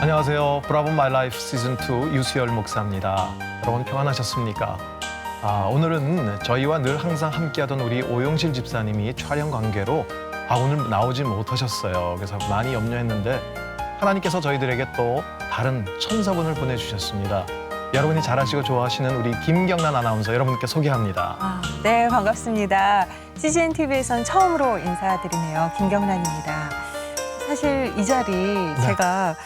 안녕하세요. 브라보 마이 라이프 시즌 2 유수열 목사입니다. 여러분 평안하셨습니까? 오늘은 저희와 늘 항상 함께하던 우리 오용실 집사님이 촬영 관계로 오늘 나오지 못하셨어요. 그래서 많이 염려했는데 하나님께서 저희들에게 또 다른 천사분을 보내주셨습니다. 여러분이 잘 아시고 좋아하시는 우리 김경란 아나운서 여러분께 소개합니다. 네, 반갑습니다. CGN TV에선 처음으로 인사드리네요. 김경란입니다. 사실 이 자리 제가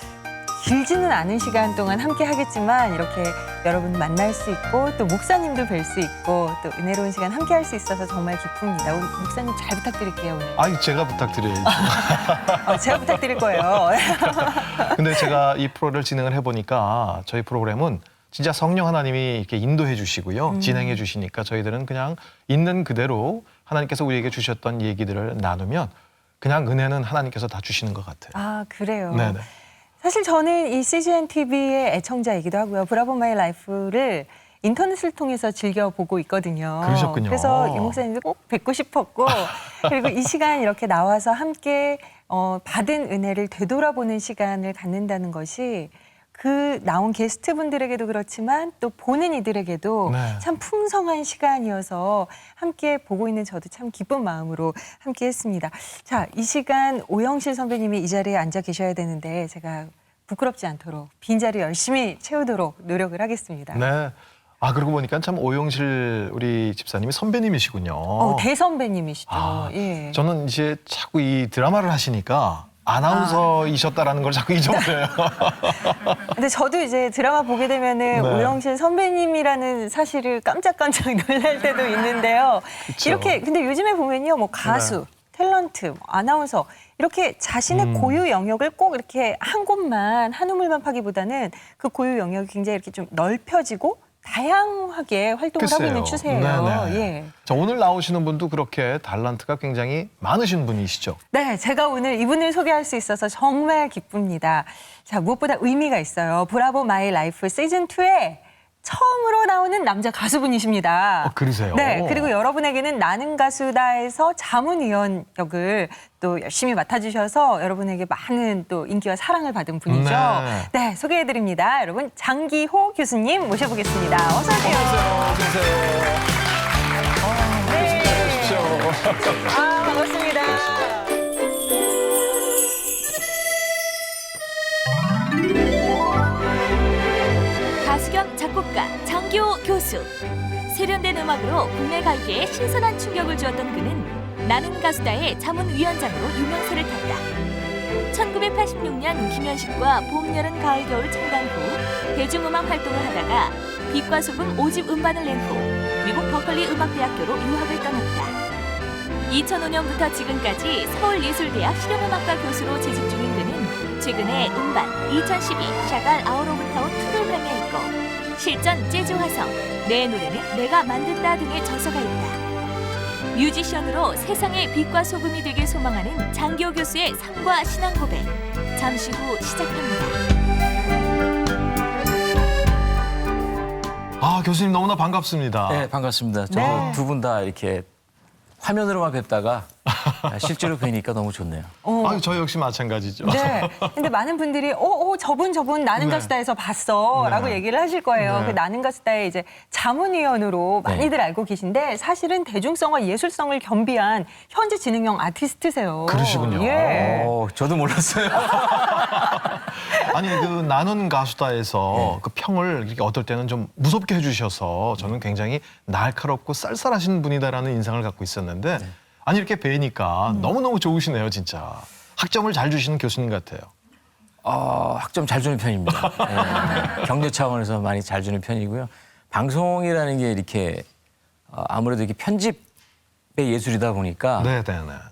길지는 않은 시간 동안 함께 하겠지만 이렇게 여러분 만날 수 있고 또 목사님도 뵐 수 있고 또 은혜로운 시간 함께 할 수 있어서 정말 기쁩니다. 우리 목사님 잘 부탁드릴게요, 오늘. 제가 부탁드려야죠. 제가 부탁드릴 거예요. 근데 제가 이 프로를 진행을 해보니까 저희 프로그램은 진짜 성령 하나님이 이렇게 인도해 주시고요. 진행해 주시니까 저희들은 그냥 있는 그대로 하나님께서 우리에게 주셨던 얘기들을 나누면 그냥 은혜는 하나님께서 다 주시는 것 같아요. 그래요? 네네. 사실 저는 이 CGN TV의 애청자이기도 하고요. 브라보 마이 라이프를 인터넷을 통해서 즐겨보고 있거든요. 그러셨군요. 그래서 이 목사님도 꼭 뵙고 싶었고 그리고 이 시간 이렇게 나와서 함께 받은 은혜를 되돌아보는 시간을 갖는다는 것이 그 나온 게스트분들에게도 그렇지만 또 보는 이들에게도 참 풍성한 시간이어서 함께 보고 있는 저도 참 기쁜 마음으로 함께 했습니다. 자, 이 시간 오영실 선배님이 이 자리에 앉아 계셔야 되는데 제가 부끄럽지 않도록 빈자리 열심히 채우도록 노력을 하겠습니다. 네. 그러고 보니까 참 오용실 우리 집사님이 선배님이시군요. 대선배님이시죠. 예. 저는 이제 자꾸 이 드라마를 하시니까 아나운서이셨다라는 걸 자꾸 잊어버려요. 근데 저도 이제 드라마 보게 되면은 오영실 선배님이라는 사실을 깜짝깜짝 놀랄 때도 있는데요. 그쵸. 이렇게 근데 요즘에 보면요, 뭐 가수, 탤런트, 아나운서 이렇게 자신의 고유 영역을 꼭 이렇게 한 곳만 한 우물만 파기보다는 그 고유 영역이 굉장히 이렇게 좀 넓혀지고 다양하게 활동을 하고 있는 추세예요. 예. 자, 오늘 나오시는 분도 그렇게 탤런트가 굉장히 많으신 분이시죠? 네, 제가 오늘 이분을 소개할 수 있어서 정말 기쁩니다. 자, 무엇보다 의미가 있어요. 브라보 마이 라이프 시즌 2에 처음으로 나오는 남자 가수분이십니다. 그러세요? 네, 그리고 여러분에게는 나는 가수다에서 자문위원 역을 또 열심히 맡아주셔서 여러분에게 많은 또 인기와 사랑을 받은 분이죠. 네, 소개해드립니다. 여러분, 장기호 교수님 모셔보겠습니다. 어서 오세요. 어서 오세요. 네. 반갑습니다. 가수 겸 작곡가 장기호 교수. 세련된 음악으로 국내 가요계에 신선한 충격을 주었던 그는 나는 가수다의 자문위원장으로 유명세를 탔다. 1986년 김현식과 봄, 여름, 가을, 겨울 창단 후 대중음악 활동을 하다가 빛과 소금 5집 음반을 낸 후 미국 버클리 음악대학교로 유학을 떠났다. 2005년부터 지금까지 서울예술대학 실용음악과 교수로 재직 중인 그는 최근에 음반 2012 샤갈 아웃 오브 타운 2를 발매했고 실전 재즈 화성, 내 노래는 내가 만든다 등의 저서가 있다. 뮤지션으로 세상의 빛과 소금이 되길 소망하는 장기호 교수의 삶과 신앙 고백. 잠시 후 시작합니다. 교수님 너무나 반갑습니다. 네, 반갑습니다. 저 두 분 다 이렇게 화면으로만 뵙다가 실제로 뵈니까 너무 좋네요. 저 역시 마찬가지죠. 네. 근데 많은 분들이 저분 나는 가수다에서 봤어 라고 얘기를 하실 거예요. 그 나는 가수다의 이제 자문위원으로 많이들 알고 계신데 사실은 대중성과 예술성을 겸비한 현재 진행형 아티스트세요. 그러시군요. 예. 저도 몰랐어요. 아니 그 나는 가수다에서 그 평을 이렇게 어떨 때는 좀 무섭게 해주셔서 저는 굉장히 날카롭고 쌀쌀하신 분이다라는 인상을 갖고 있었는데 아니 이렇게 뵈니까 너무너무 좋으시네요 진짜. 학점을 잘 주시는 교수님 같아요. 학점 잘 주는 편입니다. 네, 격려 차원에서 많이 잘 주는 편이고요. 방송이라는 게 이렇게 아무래도 이게 편집의 예술이다 보니까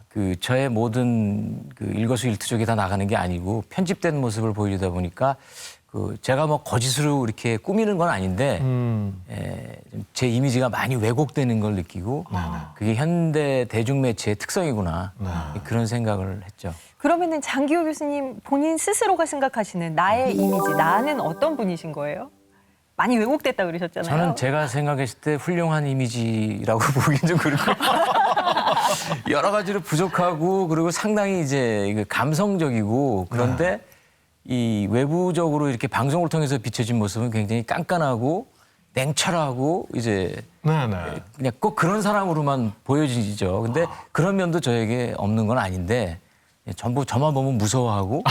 그 저의 모든 그 일거수일투족이 다 나가는 게 아니고 편집된 모습을 보여주다 보니까 그 제가 뭐 거짓으로 이렇게 꾸미는 건 아닌데 제 이미지가 많이 왜곡되는 걸 느끼고 그게 현대 대중매체의 특성이구나 그런 생각을 했죠. 그러면은 장기호 교수님 본인 스스로가 생각하시는 나의 이미지, 나는 어떤 분이신 거예요? 많이 왜곡됐다 그러셨잖아요. 저는 제가 생각했을 때 훌륭한 이미지라고 보기엔 좀 그렇고 여러 가지로 부족하고 그리고 상당히 이제 감성적이고 그런데 이 외부적으로 이렇게 방송을 통해서 비춰진 모습은 굉장히 깐깐하고 냉철하고 이제 네네. 그냥 꼭 그런 사람으로만 보여지죠. 근데 그런 면도 저에게 없는 건 아닌데 전부 저만 보면 무서워하고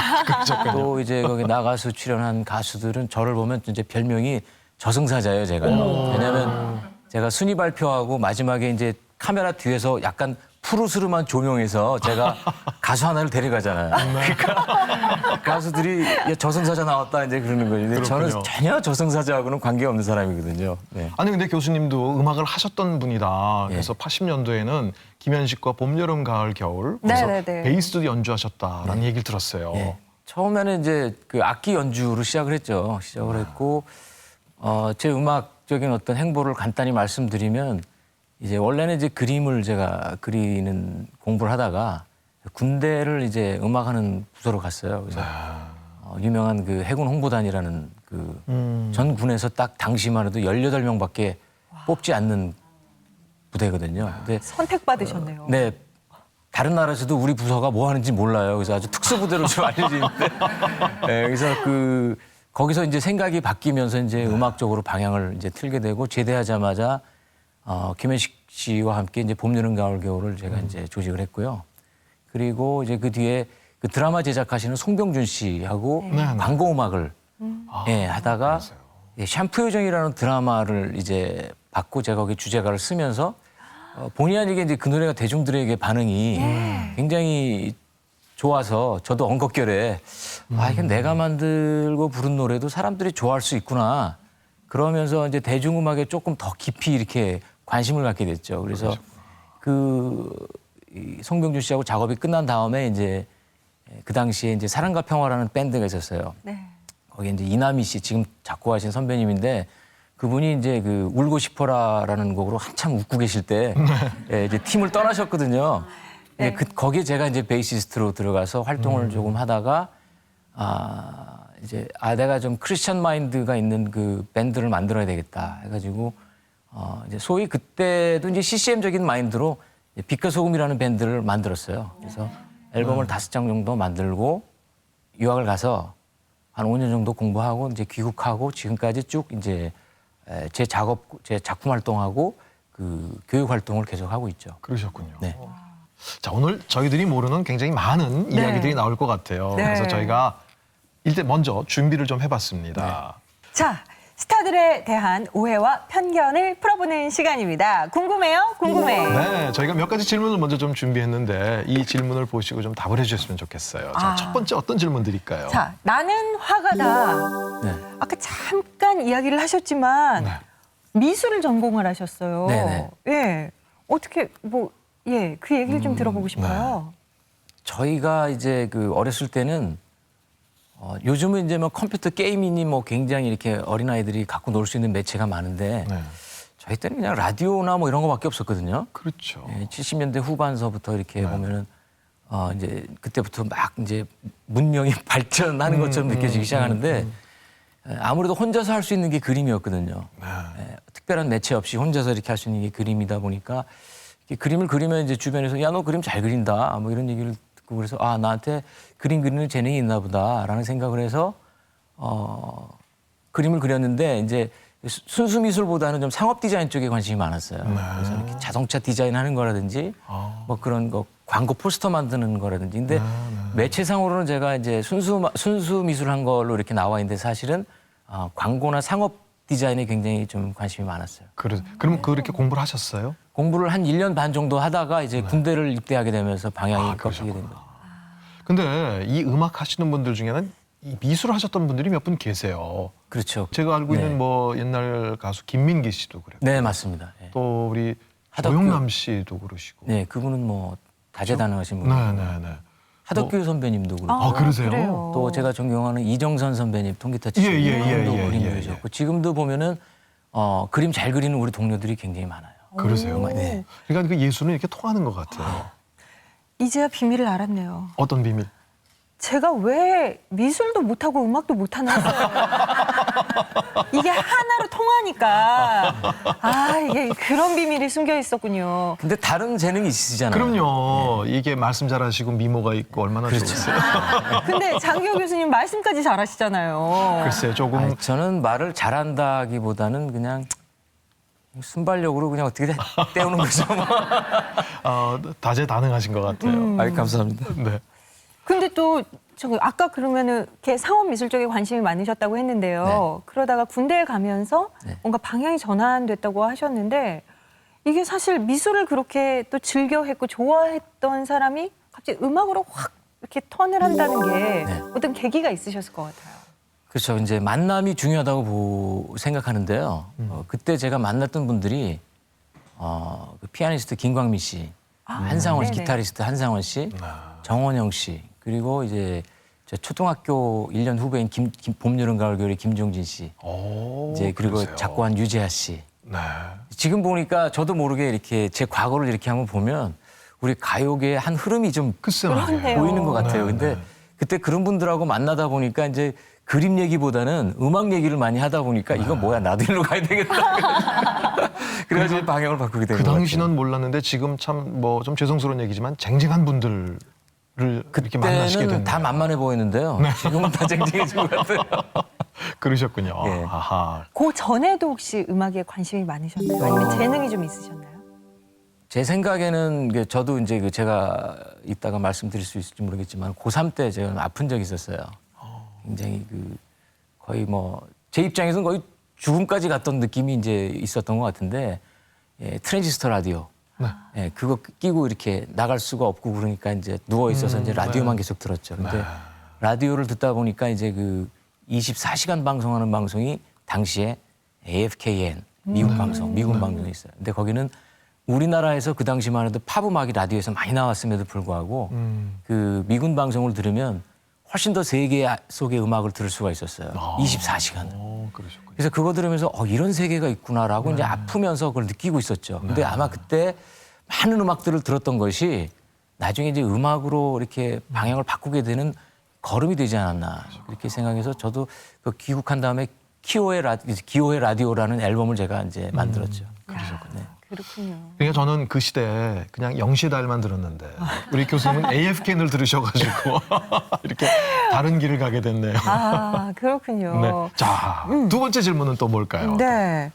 또 이제 거기 나가서 출연한 가수들은 저를 보면 이제 별명이 저승사자예요, 제가요. 왜냐하면 제가 순위 발표하고 마지막에 이제 카메라 뒤에서 약간 푸르스름한 조명에서 제가 가수 하나를 데려가잖아요. 그러니까 가수들이 야, 저승사자 나왔다 이제 그러는 거예요. 근데 저는 그렇군요. 전혀 저승사자하고는 관계없는 사람이거든요. 네. 아니 근데 교수님도 음악을 하셨던 분이다. 예. 그래서 80년도에는 김현식과 봄, 여름, 가을, 겨울 그래서 네네네. 베이스도 연주하셨다라는 얘기를 들었어요. 예. 처음에는 이제 그 악기 연주로 시작을 했죠. 시작을 했고 제 음악적인 어떤 행보를 간단히 말씀드리면 이제 원래는 이제 그림을 제가 그리는 공부를 하다가 군대를 이제 음악하는 부서로 갔어요. 그래서 유명한 그 해군 홍보단이라는 그 전 군에서 딱 당시만 해도 18명밖에 뽑지 않는 부대거든요. 근데 선택받으셨네요. 네. 다른 나라에서도 우리 부서가 뭐 하는지 몰라요. 그래서 아주 특수부대로 좀 알려지는데. 네, 그래서 거기서 이제 생각이 바뀌면서 이제 음악적으로 방향을 이제 틀게 되고 제대하자마자 김현식 씨와 함께 이제 봄, 여름, 가을, 겨울을 제가 이제 조직을 했고요. 그리고 이제 그 뒤에 그 드라마 제작하시는 송병준 씨하고 네. 광고 음악을 예, 하다가 예, 샴푸 요정이라는 드라마를 이제 받고 제가 거기 주제가를 쓰면서 본의 아니게 이제 그 노래가 대중들에게 반응이 굉장히 좋아서 저도 엉겁결에 아, 이게 내가 만들고 부른 노래도 사람들이 좋아할 수 있구나. 그러면서 이제 대중음악에 조금 더 깊이 이렇게 관심을 갖게 됐죠. 그래서 이 송병준 씨하고 작업이 끝난 다음에 이제 그 당시에 이제 사랑과 평화라는 밴드가 있었어요. 네. 거기 이제 이남희 씨 지금 작곡하신 선배님인데 그분이 이제 그 울고 싶어라라는 곡으로 한참 웃고 계실 때 예, 이제 팀을 떠나셨거든요. 네. 근데 거기에 제가 이제 베이시스트로 들어가서 활동을 조금 하다가 내가 좀 크리스천 마인드가 있는 그 밴드를 만들어야 되겠다 해가지고 이제 소위 그때도 이제 CCM적인 마인드로 빛과 소금이라는 밴드를 만들었어요. 그래서 앨범을 5장 정도 만들고 유학을 가서 한 5년 정도 공부하고 이제 귀국하고 지금까지 쭉 이제 제 작품 활동하고 그 교육 활동을 계속 하고 있죠. 그러셨군요. 네. 자, 오늘 저희들이 모르는 굉장히 많은 네. 이야기들이 나올 것 같아요. 네. 그래서 저희가 일단 먼저 준비를 좀 해봤습니다. 자, 스타들에 대한 오해와 편견을 풀어보는 시간입니다. 궁금해요? 궁금해. 네, 저희가 몇 가지 질문을 먼저 좀 준비했는데 이 질문을 보시고 좀 답을 해주셨으면 좋겠어요. 자, 첫 번째 어떤 질문 드릴까요? 자, 나는 화가다. 네. 아까 잠깐 이야기를 하셨지만 네. 미술을 전공을 하셨어요. 네네. 예. 어떻게 그 얘기를 좀 들어보고 싶어요. 저희가 이제 그 어렸을 때는 요즘은 이제 뭐 컴퓨터 게임이니 뭐 굉장히 이렇게 어린아이들이 갖고 놀 수 있는 매체가 많은데 네. 저희 때는 그냥 라디오나 뭐 이런 거밖에 없었거든요. 그렇죠. 예, 70년대 후반서부터 이렇게 보면은 이제 그때부터 막 이제 문명이 발전하는 것처럼 느껴지기 시작하는데 아무래도 혼자서 할 수 있는 게 그림이었거든요. 네. 예, 특별한 매체 없이 혼자서 이렇게 할 수 있는 게 그림이다 보니까 이렇게 그림을 그리면 이제 주변에서 야, 너 그림 잘 그린다 뭐 이런 얘기를 듣고 그래서 아, 나한테 그림 그리는 재능이 있나 보다라는 생각을 해서 그림을 그렸는데 이제 순수 미술보다는 좀 상업 디자인 쪽에 관심이 많았어요. 그래서 이렇게 자동차 디자인하는 거라든지 뭐 그런 거 광고 포스터 만드는 거라든지. 근데 매체상으로는 제가 이제 순수 미술한 걸로 이렇게 나와 있는데 사실은 광고나 상업 디자인에 굉장히 좀 관심이 많았어요. 그럼 그렇게 공부를 하셨어요? 공부를 한 1년 반 정도 하다가 이제 군대를 입대하게 되면서 방향이 꺾이게 된 거죠. 근데 이 음악 하시는 분들 중에는 이 미술을 하셨던 분들이 몇 분 계세요. 그렇죠. 제가 알고 네. 있는 뭐 옛날 가수 김민기 씨도 그랬고 네, 맞습니다. 예. 또 우리 하덕규. 조용남 씨도 그러시고. 네, 그분은 뭐 다재다능하신 분이에요. 네. 하덕규 선배님도 그렇고. 그러세요? 그래요. 또 제가 존경하는 이정선 선배님 통기타 예, 치시는 예, 분도 예, 그림 예, 그리셨고 지금도 보면은 그림 잘 그리는 우리 동료들이 굉장히 많아요. 그러세요. 네. 그러니까 그 예술은 이렇게 통하는 것 같아요. 이제야 비밀을 알았네요. 어떤 비밀? 제가 왜 미술도 못하고 음악도 못하나 했어요. 이게 하나로 통하니까 이게 그런 비밀이 숨겨 있었군요. 근데 다른 재능이 있으시잖아요. 그럼요. 이게 말씀 잘하시고 미모가 있고 얼마나 좋으세요. 근데 장기호 교수님 말씀까지 잘하시잖아요. 글쎄요, 조금 아니, 저는 말을 잘한다기보다는 그냥 순발력으로 그냥 어떻게 때우는 거죠. 뭐. 다재다능하신 것 같아요. 아이, 감사합니다. 네. 근데 또 저기 아까 그러면은 이렇게 상업 미술 쪽에 관심이 많으셨다고 했는데요. 그러다가 군대에 가면서 네. 뭔가 방향이 전환됐다고 하셨는데 이게 사실 미술을 그렇게 또 즐겨했고 좋아했던 사람이 갑자기 음악으로 확 이렇게 턴을 한다는 게 네. 어떤 계기가 있으셨을 것 같아요. 그렇죠. 이제 만남이 중요하다고 생각하는데요. 그때 제가 만났던 분들이 그 피아니스트 김광민 씨, 한상원 씨, 네네. 기타리스트 한상원 씨, 정원영 씨, 그리고 이제 저 초등학교 1년 후배인 봄, 여름, 가을, 겨울의 김종진 씨, 이제 그리고 그러세요. 작곡한 유재하 씨. 네. 지금 보니까 저도 모르게 이렇게 제 과거를 이렇게 한번 보면 우리 가요계의 한 흐름이 좀 글쎄 그렇네요. 말이에요. 보이는 것 같아요. 네, 근데 네. 그때 그런 분들하고 만나다 보니까 이제 그림 얘기보다는 음악 얘기를 많이 하다 보니까 이거 뭐야 나도 일로 가야 되겠다. 그래가지고 방향을 바꾸게 된 그 것 같아요. 당시는 몰랐는데 지금 참 뭐 좀 죄송스러운 얘기지만 쟁쟁한 분들을 이렇게 만나시게 그때는 됐네요. 다 만만해 보이는데요. 지금은 다 쟁쟁해진 것 같아요. 그러셨군요. 예. 아하. 그 전에도 혹시 음악에 관심이 많으셨나요? 아니면 재능이 좀 있으셨나요? 제 생각에는 이게 저도 이제 그 제가 이따가 말씀드릴 수 있을지 모르겠지만 고3 때 제가 아픈 적이 있었어요. 굉장히 그 거의 뭐 제 입장에서는 거의 죽음까지 갔던 느낌이 이제 있었던 것 같은데 트랜지스터 라디오 네. 그거 끼고 이렇게 나갈 수가 없고 그러니까 이제 누워 있어서 이제 라디오만 계속 들었죠. 근데 네. 라디오를 듣다 보니까 이제 그 24시간 방송하는 방송이 당시에 AFKN 미국 방송, 미군 방송이 있어요. 근데 거기는 우리나라에서 그 당시만 해도 팝 음악이 라디오에서 많이 나왔음에도 불구하고 그 미군 방송을 들으면 훨씬 더 세계 속의 음악을 들을 수가 있었어요. 24시간. 그러셨군요. 그래서 그거 들으면서 이런 세계가 있구나라고 이제 아프면서 그걸 느끼고 있었죠. 근데 아마 그때 많은 음악들을 들었던 것이 나중에 이제 음악으로 이렇게 방향을 바꾸게 되는 걸음이 되지 않았나 그렇게 생각해서 저도 그 귀국한 다음에 기호의 라디오라는 앨범을 제가 이제 만들었죠. 그러셨군요. 그렇군요. 그러니까 저는 그 시대에 그냥 영시달만 들었는데 우리 교수님은 AFKN을 들으셔가지고 이렇게 다른 길을 가게 됐네요. 그렇군요. 네. 자, 두 번째 질문은 또 뭘까요? 네.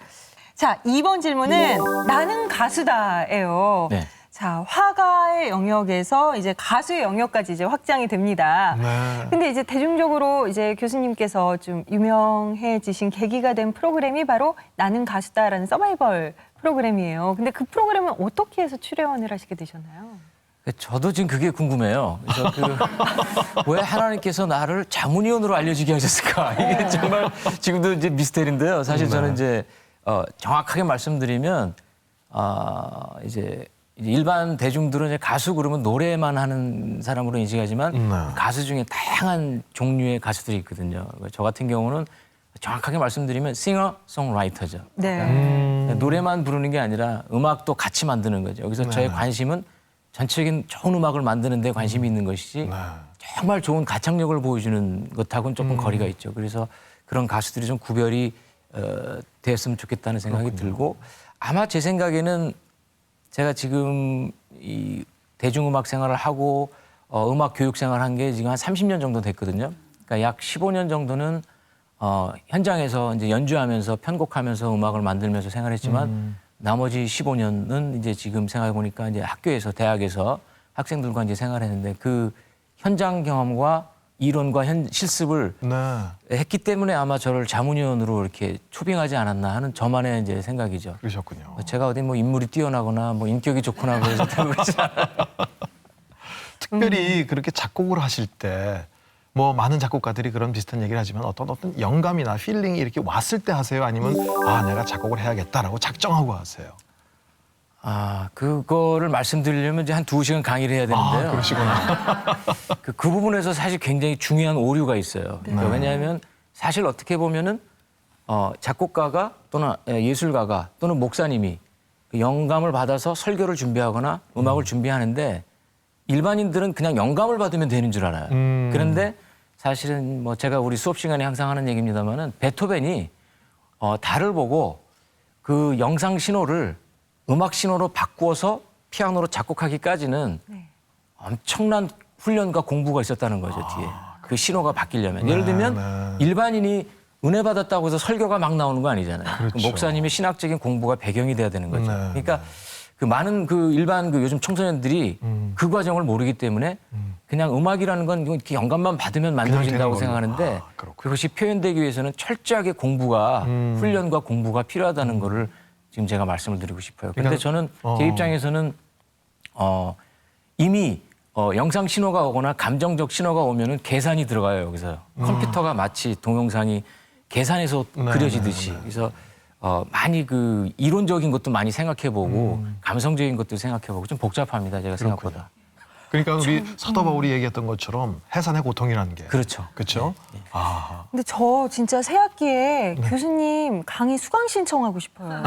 자, 2번 질문은 나는 가수다예요. 네. 자, 화가의 영역에서 이제 가수의 영역까지 이제 확장이 됩니다. 네. 근데 이제 대중적으로 이제 교수님께서 좀 유명해지신 계기가 된 프로그램이 바로 나는 가수다라는 서바이벌 프로그램이에요. 근데 그 프로그램은 어떻게 해서 출연을 하시게 되셨나요? 저도 지금 그게 궁금해요. 그래서 왜 하나님께서 나를 자문위원으로 알려지게 하셨을까? 이게 정말 지금도 이제 미스테리인데요. 사실 저는 이제 정확하게 말씀드리면 이제 일반 대중들은 이제 가수 그러면 노래만 하는 사람으로 인식하지만 가수 중에 다양한 종류의 가수들이 있거든요. 저 같은 경우는 정확하게 말씀드리면 싱어송라이터죠. 네. 노래만 부르는 게 아니라 음악도 같이 만드는 거죠. 여기서 저의 관심은 전체적인 좋은 음악을 만드는 데 관심이 있는 것이지 정말 좋은 가창력을 보여주는 것하고는 조금 거리가 있죠. 그래서 그런 가수들이 좀 구별이 됐으면 좋겠다는 생각이 들고 아마 제 생각에는 제가 지금 이 대중음악 생활을 하고 음악 교육 생활을 한 게 지금 한 30년 정도 됐거든요. 그러니까 약 15년 정도는 현장에서 이제 연주하면서 편곡하면서 음악을 만들면서 생활했지만 나머지 15년은 이제 지금 생각해 보니까 이제 학교에서 대학에서 학생들과 이제 생활했는데 그 현장 경험과 이론과 실습을 했기 때문에 아마 저를 자문위원으로 이렇게 초빙하지 않았나 하는 저만의 이제 생각이죠. 그러셨군요. 제가 어디 뭐 인물이 뛰어나거나 뭐 인격이 좋거나 그래서 그렇지 않아요. 특별히 그렇게 작곡을 하실 때 뭐 많은 작곡가들이 그런 비슷한 얘기를 하지만 어떤 영감이나 필링이 이렇게 왔을 때 하세요? 아니면 내가 작곡을 해야겠다라고 작정하고 하세요? 그거를 말씀드리려면 이제 한 2시간 강의를 해야 되는데요. 그러시구나. 그 부분에서 사실 굉장히 중요한 오류가 있어요. 그러니까 왜냐하면 사실 어떻게 보면은 작곡가가 또는 예술가가 또는 목사님이 영감을 받아서 설교를 준비하거나 음악을 준비하는데 일반인들은 그냥 영감을 받으면 되는 줄 알아요. 그런데 사실은 뭐 제가 우리 수업 시간에 항상 하는 얘기입니다만은 베토벤이 달을 보고 그 영상 신호를 음악 신호로 바꾸어서 피아노로 작곡하기까지는 엄청난 훈련과 공부가 있었다는 거죠, 뒤에. 그 신호가 바뀌려면. 예를 들면 일반인이 은혜 받았다고 해서 설교가 막 나오는 거 아니잖아요. 그렇죠. 그 목사님의 신학적인 공부가 배경이 돼야 되는 거죠. 네, 그러니까 그 많은 그 일반 그 요즘 청소년들이 그 과정을 모르기 때문에 그냥 음악이라는 건 이렇게 영감만 받으면 만들어진다고 되는 걸로. 생각하는데 그렇군요. 그것이 표현되기 위해서는 철저하게 공부가 훈련과 공부가 필요하다는 거를 지금 제가 말씀을 드리고 싶어요. 그런데 그러니까, 저는 제 입장에서는 이미 영상 신호가 오거나 감정적 신호가 오면은 계산이 들어가요, 여기서. 컴퓨터가 마치 동영상이 계산해서 그려지듯이. 그래서 많이 그 이론적인 것도 많이 생각해보고 감성적인 것도 생각해보고 좀 복잡합니다, 제가 생각보다. 그러니까 우리 사도 바울이 얘기했던 것처럼 해산의 고통이라는 게. 그렇죠. 그렇죠? 네. 아. 근데 저 진짜 새 학기에 교수님 강의 수강 신청하고 싶어요.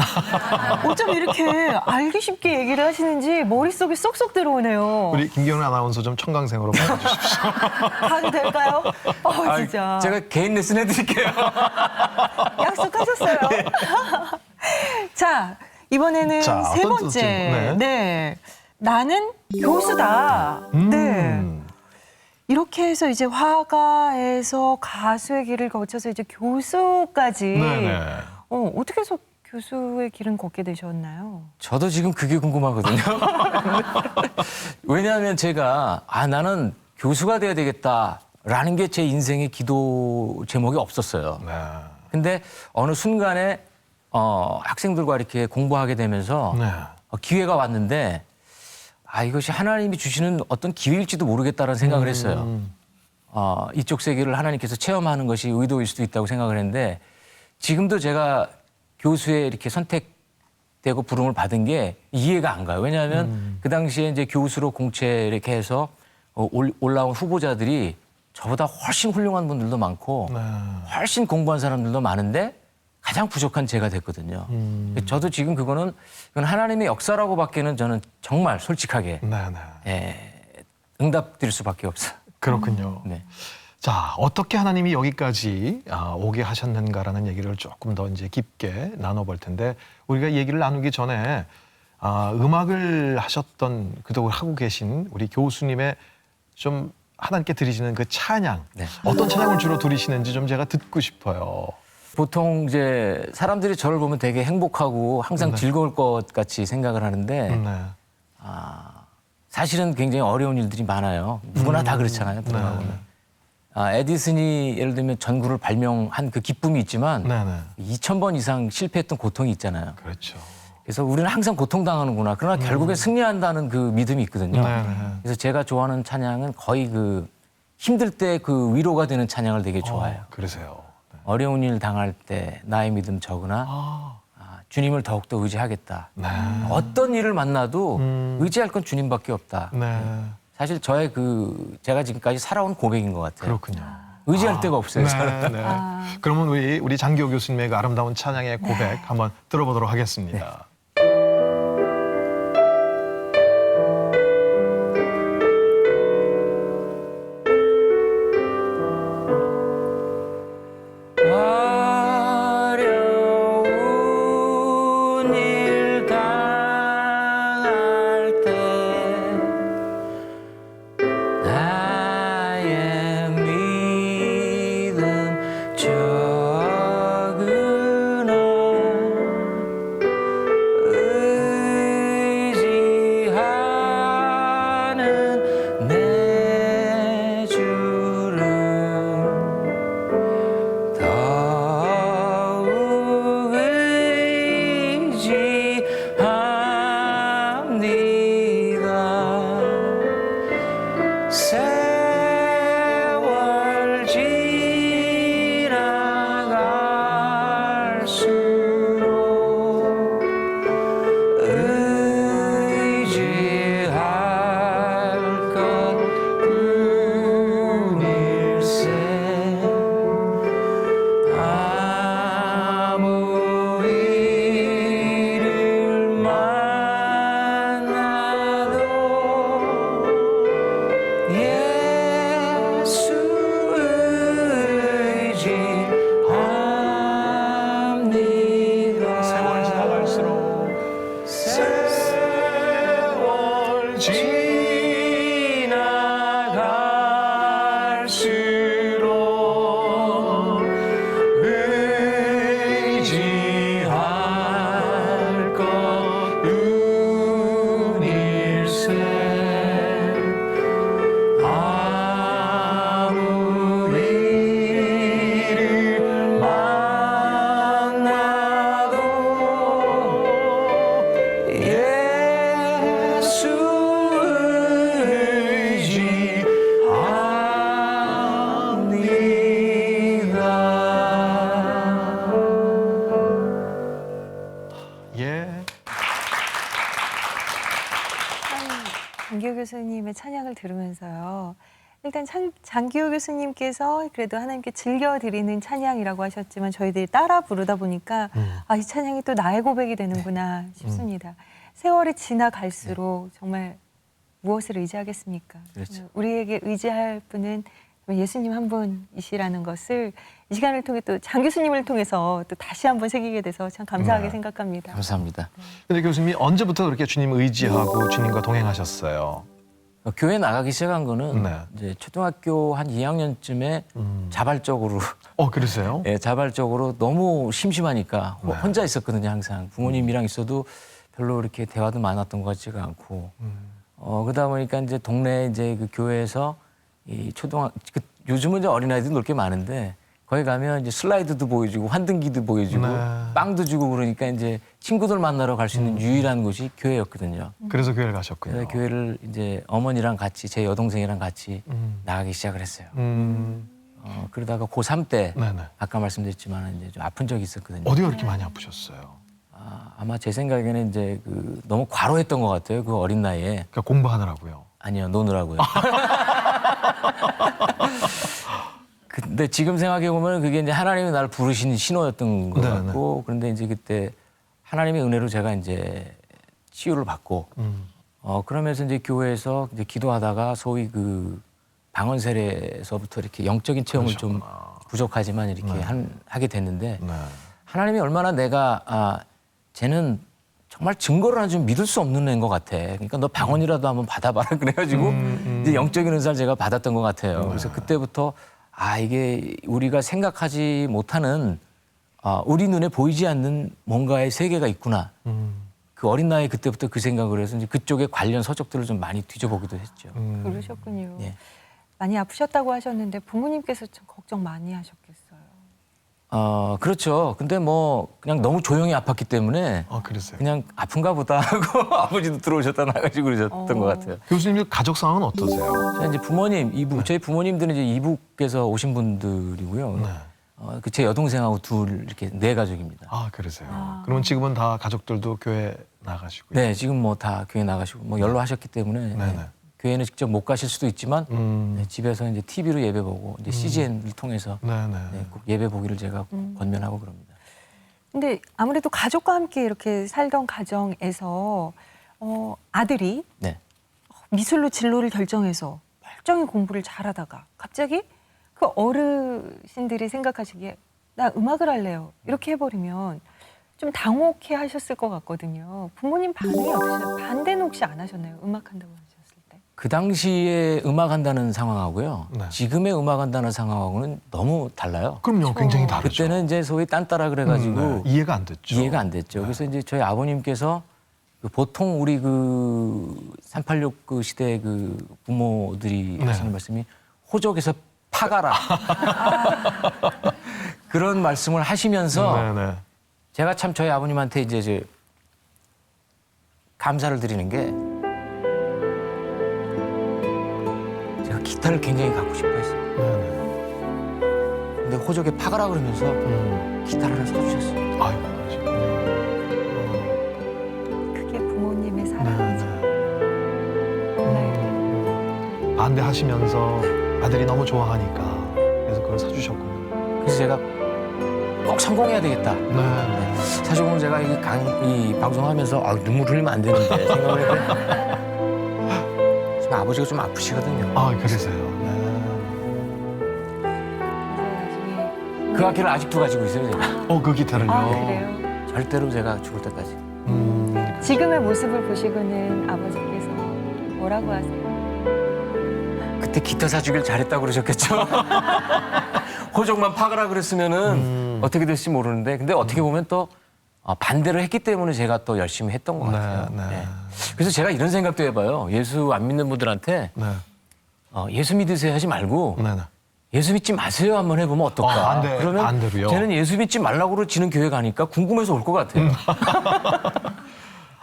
어쩜 이렇게 알기 쉽게 얘기를 하시는지 머릿속에 쏙쏙 들어오네요. 우리 김경은 아나운서 좀 청강생으로 바꿔주십시오. 가도 될까요? 진짜. 제가 개인 레슨 해드릴게요. 약속하셨어요. 자, 이번에는 자, 세 어떤 번째. 질문? 네. 나는 교수다. 네. 이렇게 해서 이제 화가에서 가수의 길을 거쳐서 이제 교수까지. 네네. 어떻게 해서 교수의 길은 걷게 되셨나요? 저도 지금 그게 궁금하거든요. 왜냐하면 제가 나는 교수가 돼야 되겠다라는 게 제 인생의 기도 제목이 없었어요. 네. 근데 어느 순간에 학생들과 이렇게 공부하게 되면서 네. 기회가 왔는데 이것이 하나님이 주시는 어떤 기회일지도 모르겠다라는 생각을 했어요. 이쪽 세계를 하나님께서 체험하는 것이 의도일 수도 있다고 생각을 했는데 지금도 제가 교수에 이렇게 선택되고 부름을 받은 게 이해가 안 가요. 왜냐하면 그 당시에 이제 교수로 공채 이렇게 해서 올라온 후보자들이 저보다 훨씬 훌륭한 분들도 많고 네. 훨씬 공부한 사람들도 많은데 가장 부족한 제가 됐거든요. 저도 지금 그건 하나님의 역사라고밖에는 저는 정말 솔직하게 네네. 응답드릴 수밖에 없어요. 그렇군요. 네. 자, 어떻게 하나님이 여기까지 오게 하셨는가라는 얘기를 조금 더 이제 깊게 나눠볼 텐데 우리가 얘기를 나누기 전에 음악을 하셨던 그동안 하고 계신 우리 교수님의 좀 하나님께 드리시는 그 찬양 네. 어떤 찬양을 주로 드리시는지 좀 제가 듣고 싶어요. 보통 이제 사람들이 저를 보면 되게 행복하고 항상 네. 즐거울 것 같이 생각을 하는데 네. 사실은 굉장히 어려운 일들이 많아요. 누구나 다 그렇잖아요. 네. 에디슨이 예를 들면 전구를 발명한 그 기쁨이 있지만 네네. 2000번 이상 실패했던 고통이 있잖아요. 그렇죠. 그래서 우리는 항상 고통당하는구나. 그러나 결국에 승리한다는 그 믿음이 있거든요. 네네. 그래서 제가 좋아하는 찬양은 거의 그 힘들 때 그 위로가 되는 찬양을 되게 좋아해요. 그러세요. 네. 어려운 일 당할 때 나의 믿음 적으나 주님을 더욱더 의지하겠다. 네. 어떤 일을 만나도 의지할 건 주님밖에 없다. 네. 사실 저의 제가 지금까지 살아온 고백인 것 같아요. 그렇군요. 의지할 데가 없어요. 저는. 네. 그러면 우리 장기호 교수님의 그 아름다운 찬양의 고백 한번 들어보도록 하겠습니다. 어려운 일 당할 때 나의 믿음 적으나 교수님의 찬양을 들으면서요. 일단 장기호 교수님께서 그래도 하나님께 즐겨드리는 찬양이라고 하셨지만 저희들이 따라 부르다 보니까 아, 이 찬양이 또 나의 고백이 되는구나 싶습니다. 세월이 지나갈수록 정말 무엇을 의지하겠습니까? 그렇죠. 우리에게 의지할 분은 예수님 한 분이시라는 것을 이 시간을 통해 또 장 교수님을 통해서 또 다시 한번 새기게 돼서 참 감사하게 네. 생각합니다. 감사합니다. 근데 교수님이 언제부터 그렇게 주님 의지하고 주님과 동행하셨어요? 교회 나가기 시작한 거는 네. 이제 초등학교 한 2학년쯤에 자발적으로 그러세요? 예, 자발적으로 너무 심심하니까 네. 혼자 있었거든요, 항상. 부모님이랑 있어도 별로 이렇게 대화도 많았던 것 같지가 않고. 그러다 보니까 이제 동네 이제 그 교회에서 이 요즘은 이제 어린아이들 놀 게 많은데 거기 가면 이제 슬라이드도 보여주고 환등기도 보여주고 네. 빵도 주고 그러니까 이제 친구들 만나러 갈 수 있는 유일한 곳이 교회였거든요. 그래서 교회를 가셨군요. 그래서 교회를 이제 어머니랑 같이 제 여동생이랑 같이 나가기 시작을 했어요. 그러다가 고3 때 네네. 아까 말씀드렸지만 이제 좀 아픈 적이 있었거든요. 어디가 그렇게 많이 아프셨어요? 아마 제 생각에는 이제 너무 과로했던 것 같아요. 그 어린 나이에. 그러니까 공부하느라고요. 아니요, 노느라고요. 근데 지금 생각해 보면 그게 이제 하나님이 나를 부르신 신호였던 것 네네. 같고, 그런데 이제 그때 하나님의 은혜로 제가 이제 치유를 받고, 그러면서 이제 교회에서 이제 기도하다가 소위 그 방언 세례에서부터 이렇게 영적인 체험을 좀 부족하지만 이렇게 하게 됐는데, 네. 하나님이 얼마나 내가 쟤는 정말 증거를 안 주면 믿을 수 없는 애인 것 같아. 그러니까 너 방언이라도 한번 받아봐라 그래가지고 이제 영적인 은사를 제가 받았던 것 같아요. 그래서 그때부터 이게 우리가 생각하지 못하는 우리 눈에 보이지 않는 뭔가의 세계가 있구나. 그 어린 나이에 그때부터 그 생각을 해서 이제 그쪽에 관련 서적들을 좀 많이 뒤져보기도 했죠. 그러셨군요. 예. 많이 아프셨다고 하셨는데 부모님께서 좀 걱정 많이 하셨겠어요. 그렇죠. 근데 뭐 그냥 너무 조용히 아팠기 때문에 그러세요. 그냥 아픈가 보다 하고 아버지도 들어오셨다 나가지고 그러셨던 것 같아요. 교수님 가족 상황은 어떠세요? 제가 이제 부모님 이북 저희 부모님들은 이제 이북에서 오신 분들이고요. 네. 제 여동생하고 둘 이렇게 네 가족입니다. 그러세요. 그러면 지금은 다 가족들도 교회 나가시고요. 네, 지금 뭐 다 교회 나가시고 뭐 연로하셨기 때문에 네네. 교회는 직접 못 가실 수도 있지만 음. 집에서 이제 TV로 예배 보고 이제 CGN을 통해서 네네. 꼭 예배 보기를 제가 권면하고 그럽니다. 근데 아무래도 가족과 함께 이렇게 살던 가정에서 아들이 네. 미술로 진로를 결정해서 멀쩡히 공부를 잘하다가 갑자기 그 어르신들이 생각하시기에 나 음악을 할래요 이렇게 해버리면 좀 당혹해 하셨을 것 같거든요. 부모님 반응이 어떠세요? 반대는 혹시 안 하셨나요? 음악한다고 하셨을 때? 그 당시에 음악한다는 상황하고요. 네. 지금의 음악한다는 상황하고는 너무 달라요. 그럼요, 굉장히 다르죠. 그때는 이제 소위 딴따라 그래가지고 네. 이해가 안 됐죠. 이해가 안 됐죠. 그래서 이제 저희 아버님께서 보통 우리 그 386 그 시대 그 부모들이 네. 하시는 말씀이 호적에서 파가라 그런 말씀을 하시면서 네네. 제가 참 저희 아버님한테 이제 감사를 드리는 게 제가 기타를 굉장히 갖고 싶어 했어요. 네네. 근데 호적에 파가라 그러면서 기타를 하나 사주셨어요. 아이고, 그러시군요. 그게 부모님의 사랑이죠. 네. 반대하시면서 아들이 너무 좋아하니까 그래서 그걸 사주셨군요. 그래서 제가 꼭 성공해야 되겠다. 네. 사실 오늘 제가 이 방송하면서 눈물 흘리면 안 되는데 생각을 했는데 지금 아버지가 좀 아프시거든요. 그러세요. 네. 나중에 그 악기를 아직도 가지고 있어요, 제가. 그 기타를요. 그래요? 절대로 제가 죽을 때까지. 지금의 모습을 보시고는 아버지께서 뭐라고 하세요? 그때 기타 사주길 잘했다고 그러셨겠죠. 호적만 파거라 그랬으면은 어떻게 될지 모르는데 근데 어떻게 보면 또 반대를 했기 때문에 제가 또 열심히 했던 것 같아요. 네. 네. 그래서 제가 이런 생각도 해봐요. 예수 안 믿는 분들한테 네. 예수 믿으세요 하지 말고 네네. 예수 믿지 마세요 한번 해보면 어떨까. 그러면 반대로요? 쟤는 예수 믿지 말라고 그러지는 교회 가니까 궁금해서 올 것 같아요.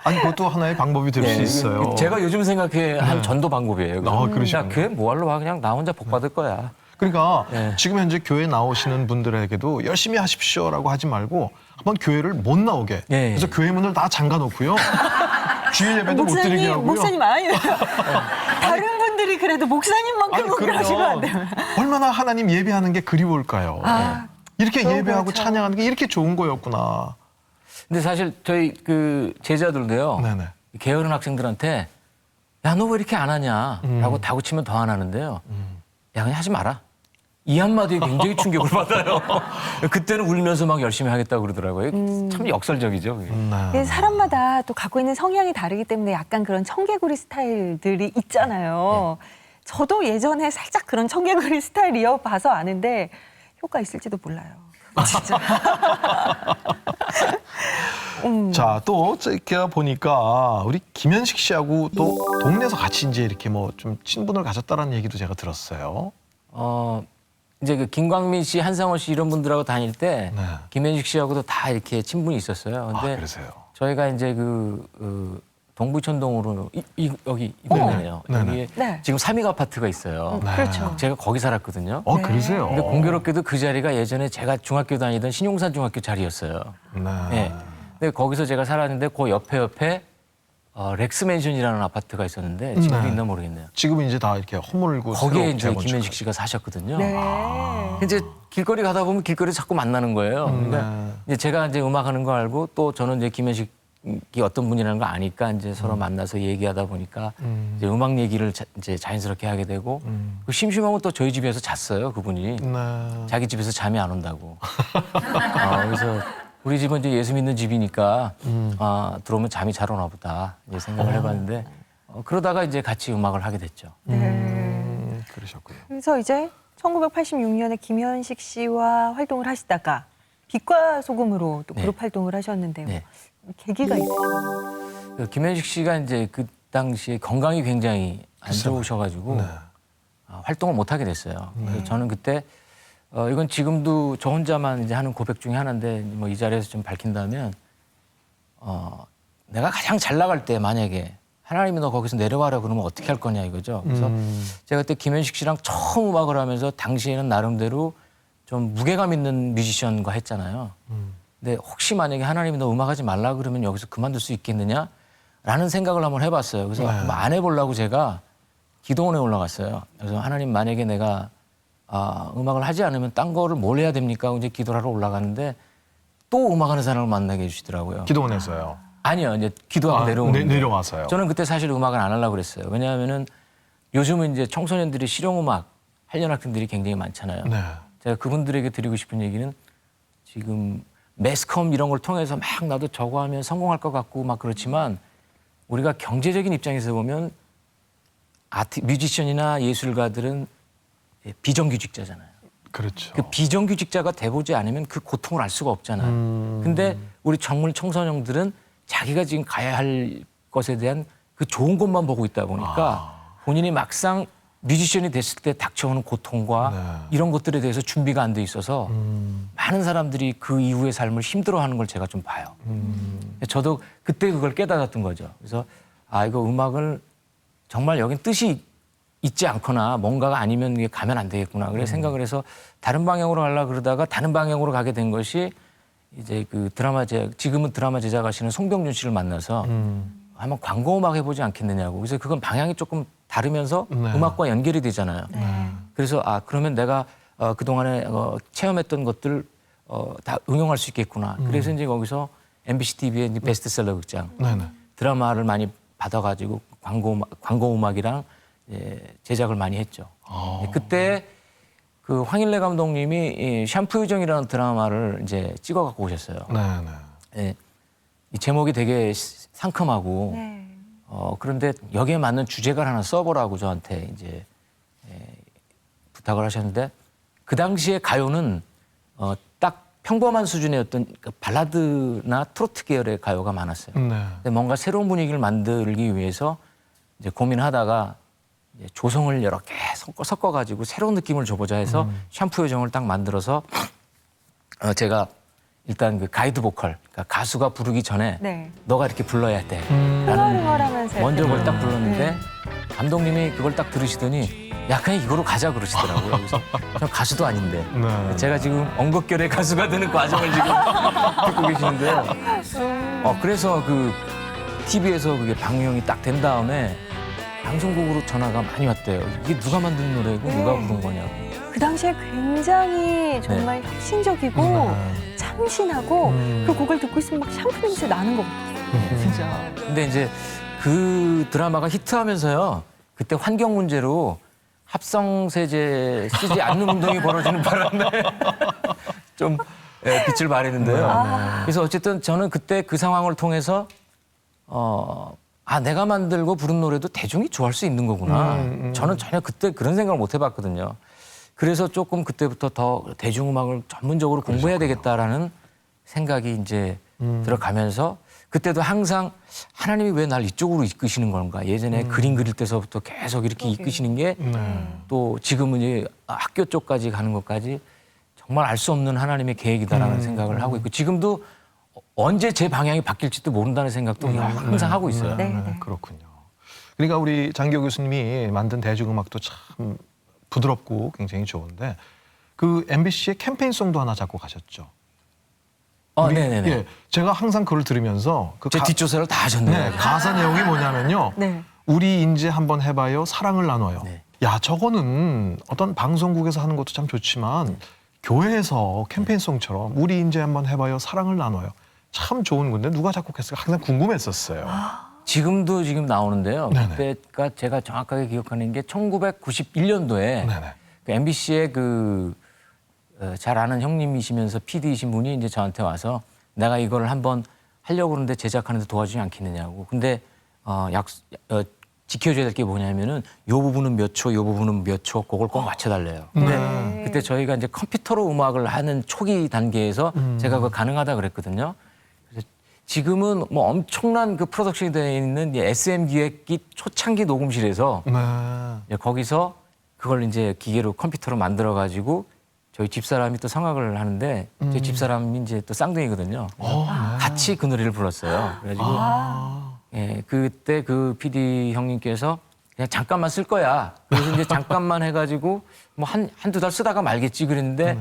아니 그것도 하나의 방법이 될 수 있어요. 제가 요즘 생각해 한 전도 방법이에요. 그러시군요. 야, 교회 뭐 하러 와? 그냥 나 혼자 복 받을 거야. 그러니까 네. 지금 현재 교회 나오시는 분들에게도 열심히 하십시오라고 하지 말고 한번 교회를 못 나오게. 네. 그래서 교회 문을 다 잠가 놓고요. 주일 예배도 못 드리게 하고요. 목사님 아니에요. 다른 분들이 그래도 목사님만큼은 그러시면 안 돼요. 얼마나 하나님 예배하는 게 그리울까요? 이렇게 그건 예배하고 그렇죠. 찬양하는 게 이렇게 좋은 거였구나. 근데 사실 저희 그 제자들도요. 네네. 게으른 학생들한테 야, 너 왜 이렇게 안 하냐라고 다구치면 더 안 하는데요. 야, 그냥 하지 마라. 이 한마디에 굉장히 충격을 받아요. 그때는 울면서 막 열심히 하겠다고 그러더라고요. 참 역설적이죠. 그게. 근데 사람마다 또 갖고 있는 성향이 다르기 때문에 약간 그런 청개구리 스타일들이 있잖아요. 저도 예전에 살짝 그런 청개구리 스타일 이어봐서 아는데 효과 있을지도 몰라요. 진짜. 자, 또 제가 보니까 우리 김현식 씨하고 또 동네에서 같이 이제 이렇게 뭐 좀 친분을 가졌다라는 얘기도 제가 들었어요. 이제 그 김광민 씨, 한상원 씨 이런 분들하고 다닐 때 네. 김현식 씨하고도 다 이렇게 친분이 있었어요. 근데 그러세요. 저희가 이제 그 동부천동으로 여기 이동네요. 네네. 여기에 네. 지금 삼익 아파트가 있어요. 네. 그렇죠. 제가 거기 살았거든요. 네. 그러세요. 근데 공교롭게도 그 자리가 예전에 제가 중학교 다니던 신용산 중학교 자리였어요. 네. 네. 근데 거기서 제가 살았는데 그 옆에 렉스 맨션이라는 아파트가 있었는데 지금도 있나 모르겠네요. 지금은 이제 다 이렇게 허물고 거기에 새로 이제 재건축. 김현식 씨가 사셨거든요. 네. 이제 길거리 가다 보면 길거리 자꾸 만나는 거예요. 그러니까 이제 제가 이제 음악하는 거 알고 또 저는 이제 김현식이 어떤 분이라는 거 아니까 이제 서로 만나서 얘기하다 보니까 이제 음악 얘기를 이제 자연스럽게 하게 되고 그 심심하면 또 저희 집에서 잤어요. 그분이 네. 자기 집에서 잠이 안 온다고. 그래서 우리 집은 이제 예수 믿는 집이니까 들어오면 잠이 잘 오나 보다 이제 생각을 해봤는데 그러다가 이제 같이 음악을 하게 됐죠. 그러셨군요. 그래서 이제 1986년에 김현식 씨와 활동을 하시다가 빛과 소금으로 또 네. 그룹 활동을 하셨는데요. 네. 계기가 있어요. 그 김현식 씨가 이제 그 당시에 건강이 굉장히 안 좋으셔가지고 네. 활동을 못 하게 됐어요. 그래서 저는 그때 이건 지금도 저 혼자만 이제 하는 고백 중에 하나인데 뭐 이 자리에서 좀 밝힌다면 내가 가장 잘 나갈 때 만약에 하나님이 너 거기서 내려와라 그러면 어떻게 할 거냐 이거죠. 그래서 제가 그때 김현식 씨랑 처음 음악을 하면서 당시에는 나름대로 좀 무게감 있는 뮤지션과 했잖아요. 근데 혹시 만약에 하나님이 너 음악하지 말라 그러면 여기서 그만둘 수 있겠느냐라는 생각을 한번 해봤어요. 그래서 한번 안 해보려고 제가 기도원에 올라갔어요. 그래서 하나님 만약에 내가 음악을 하지 않으면 딴 거를 뭘 해야 됩니까? 이제 기도를 하러 올라갔는데 또 음악하는 사람을 만나게 해주시더라고요. 기도원에서요. 아니요, 이제 기도하고 내려오는. 내려와서요. 저는 그때 사실 음악을 안 하려고 그랬어요. 왜냐하면은 요즘은 이제 청소년들이 실용음악 하려는 학생들이 굉장히 많잖아요. 네. 제가 그분들에게 드리고 싶은 얘기는 지금 매스컴 이런 걸 통해서 막 나도 저거 하면 성공할 것 같고 막 그렇지만 우리가 경제적인 입장에서 보면 뮤지션이나 예술가들은 비정규직자잖아요. 그렇죠. 그 비정규직자가 돼보지 않으면 그 고통을 알 수가 없잖아요. 근데 우리 정말 청소년들은 자기가 지금 가야 할 것에 대한 그 좋은 것만 보고 있다 보니까 본인이 막상 뮤지션이 됐을 때 닥쳐오는 고통과 이런 것들에 대해서 준비가 안 돼 있어서 많은 사람들이 그 이후의 삶을 힘들어하는 걸 제가 좀 봐요. 저도 그때 그걸 깨달았던 거죠. 그래서 이거 음악을 정말 여긴 뜻이 있지 않거나 뭔가가 아니면 이게 가면 안 되겠구나. 그래서 생각을 해서 다른 방향으로 가려고 그러다가 다른 방향으로 가게 된 것이 이제 그 지금은 드라마 제작하시는 송병준 씨를 만나서 한번 광고 음악 해보지 않겠느냐고. 그래서 그건 방향이 조금 다르면서 음악과 연결이 되잖아요. 그래서 그러면 내가 그동안에 체험했던 것들 다 응용할 수 있겠구나. 그래서 이제 거기서 MBC TV의 이제 베스트셀러 극장 드라마를 많이 받아가지고 광고 음악이랑 제작을 많이 했죠. 그때 그 황일래 감독님이 샴푸 요정이라는 드라마를 이제 찍어 갖고 오셨어요. 네. 이 제목이 되게 상큼하고 그런데 여기에 맞는 주제가를 하나 써보라고 저한테 이제 부탁을 하셨는데 그 당시에 가요는 딱 평범한 수준의 어떤 발라드나 트로트 계열의 가요가 많았어요. 근데 뭔가 새로운 분위기를 만들기 위해서 이제 고민하다가 이제 조성을 여러 개 섞어가지고 새로운 느낌을 줘보자 해서 샴푸 요정을 딱 만들어서 제가 일단 그 가이드 보컬, 그러니까 가수가 부르기 전에 너가 이렇게 불러야 돼. 라는 먼저 그걸 딱 불렀는데 감독님이 그걸 딱 들으시더니 야 그냥 이거로 가자 그러시더라고요. 그래서 저 가수도 아닌데 제가 지금 언급결의 가수가 되는 과정을 지금 듣고 계시는데요. 그래서 그 TV에서 그게 방영이 딱 된 다음에 방송국으로 전화가 많이 왔대요. 이게 누가 만든 노래고 누가 부른 거냐고. 그 당시에 굉장히 정말 혁신적이고 참신하고 그 곡을 듣고 있으면 막 샴푸 냄새 나는 것 같아요. 진짜. 근데 이제 그 드라마가 히트하면서요. 그때 환경 문제로 합성세제 쓰지 않는 운동이 벌어지는 바람에 좀 빛을 발했는데요. 그래서 어쨌든 저는 그때 그 상황을 통해서 내가 만들고 부른 노래도 대중이 좋아할 수 있는 거구나. 저는 전혀 그때 그런 생각을 못 해봤거든요. 그래서 조금 그때부터 더 대중음악을 전문적으로 공부해야 되겠다라는 생각이 이제 들어가면서 그때도 항상 하나님이 왜 날 이쪽으로 이끄시는 건가. 예전에 그림 그릴 때서부터 계속 이렇게 이끄시는 게 또 지금은 이제 학교 쪽까지 가는 것까지 정말 알 수 없는 하나님의 계획이다라는 생각을 하고 있고 지금도 언제 제 방향이 바뀔지도 모른다는 생각도 항상 하고 있어요. 그렇군요. 그러니까 우리 장기호 교수님이 만든 대중음악도 참 부드럽고 굉장히 좋은데 그 MBC의 캠페인송도 하나 작곡하셨죠. 네네네. 예, 제가 항상 그걸 들으면서 제 뒷조사를 다 하셨네요. 네, 가사 내용이 뭐냐면요. 네. 우리 인제 한번 해봐요. 사랑을 나눠요. 네. 야, 저거는 어떤 방송국에서 하는 것도 참 좋지만 교회에서 캠페인송처럼 우리 인제 한번 해봐요. 사랑을 나눠요. 참 좋은 건데 누가 작곡했을까 항상 궁금했었어요. 지금도 지금 나오는데요. 네네. 그때가 제가 정확하게 기억하는 게 1991년도에 네네. 그 MBC의 잘 아는 형님이시면서 PD이신 분이 이제 저한테 와서 내가 이걸 한번 하려고 그러는데 제작하는데 도와주지 않겠느냐고. 근데 지켜줘야 될 게 뭐냐면은 요 부분은 몇 초, 요 부분은 몇 초, 그걸 꼭 맞춰달래요. 근데 그때 저희가 이제 컴퓨터로 음악을 하는 초기 단계에서 제가 그거 가능하다 그랬거든요. 그래서 지금은 뭐 엄청난 그 프로덕션이 되어 있는 SM 기획기 초창기 녹음실에서 네. 거기서 그걸 이제 기계로 컴퓨터로 만들어 가지고 저희 집사람이 또 성악을 하는데 저희 집사람이 이제 또 쌍둥이거든요. 같이 그 노래를 불렀어요. 그래가지고 예, 그때 그 PD 형님께서 그냥 잠깐만 쓸 거야. 그래서 이제 잠깐만 해가지고 뭐 한두 달 쓰다가 말겠지 그랬는데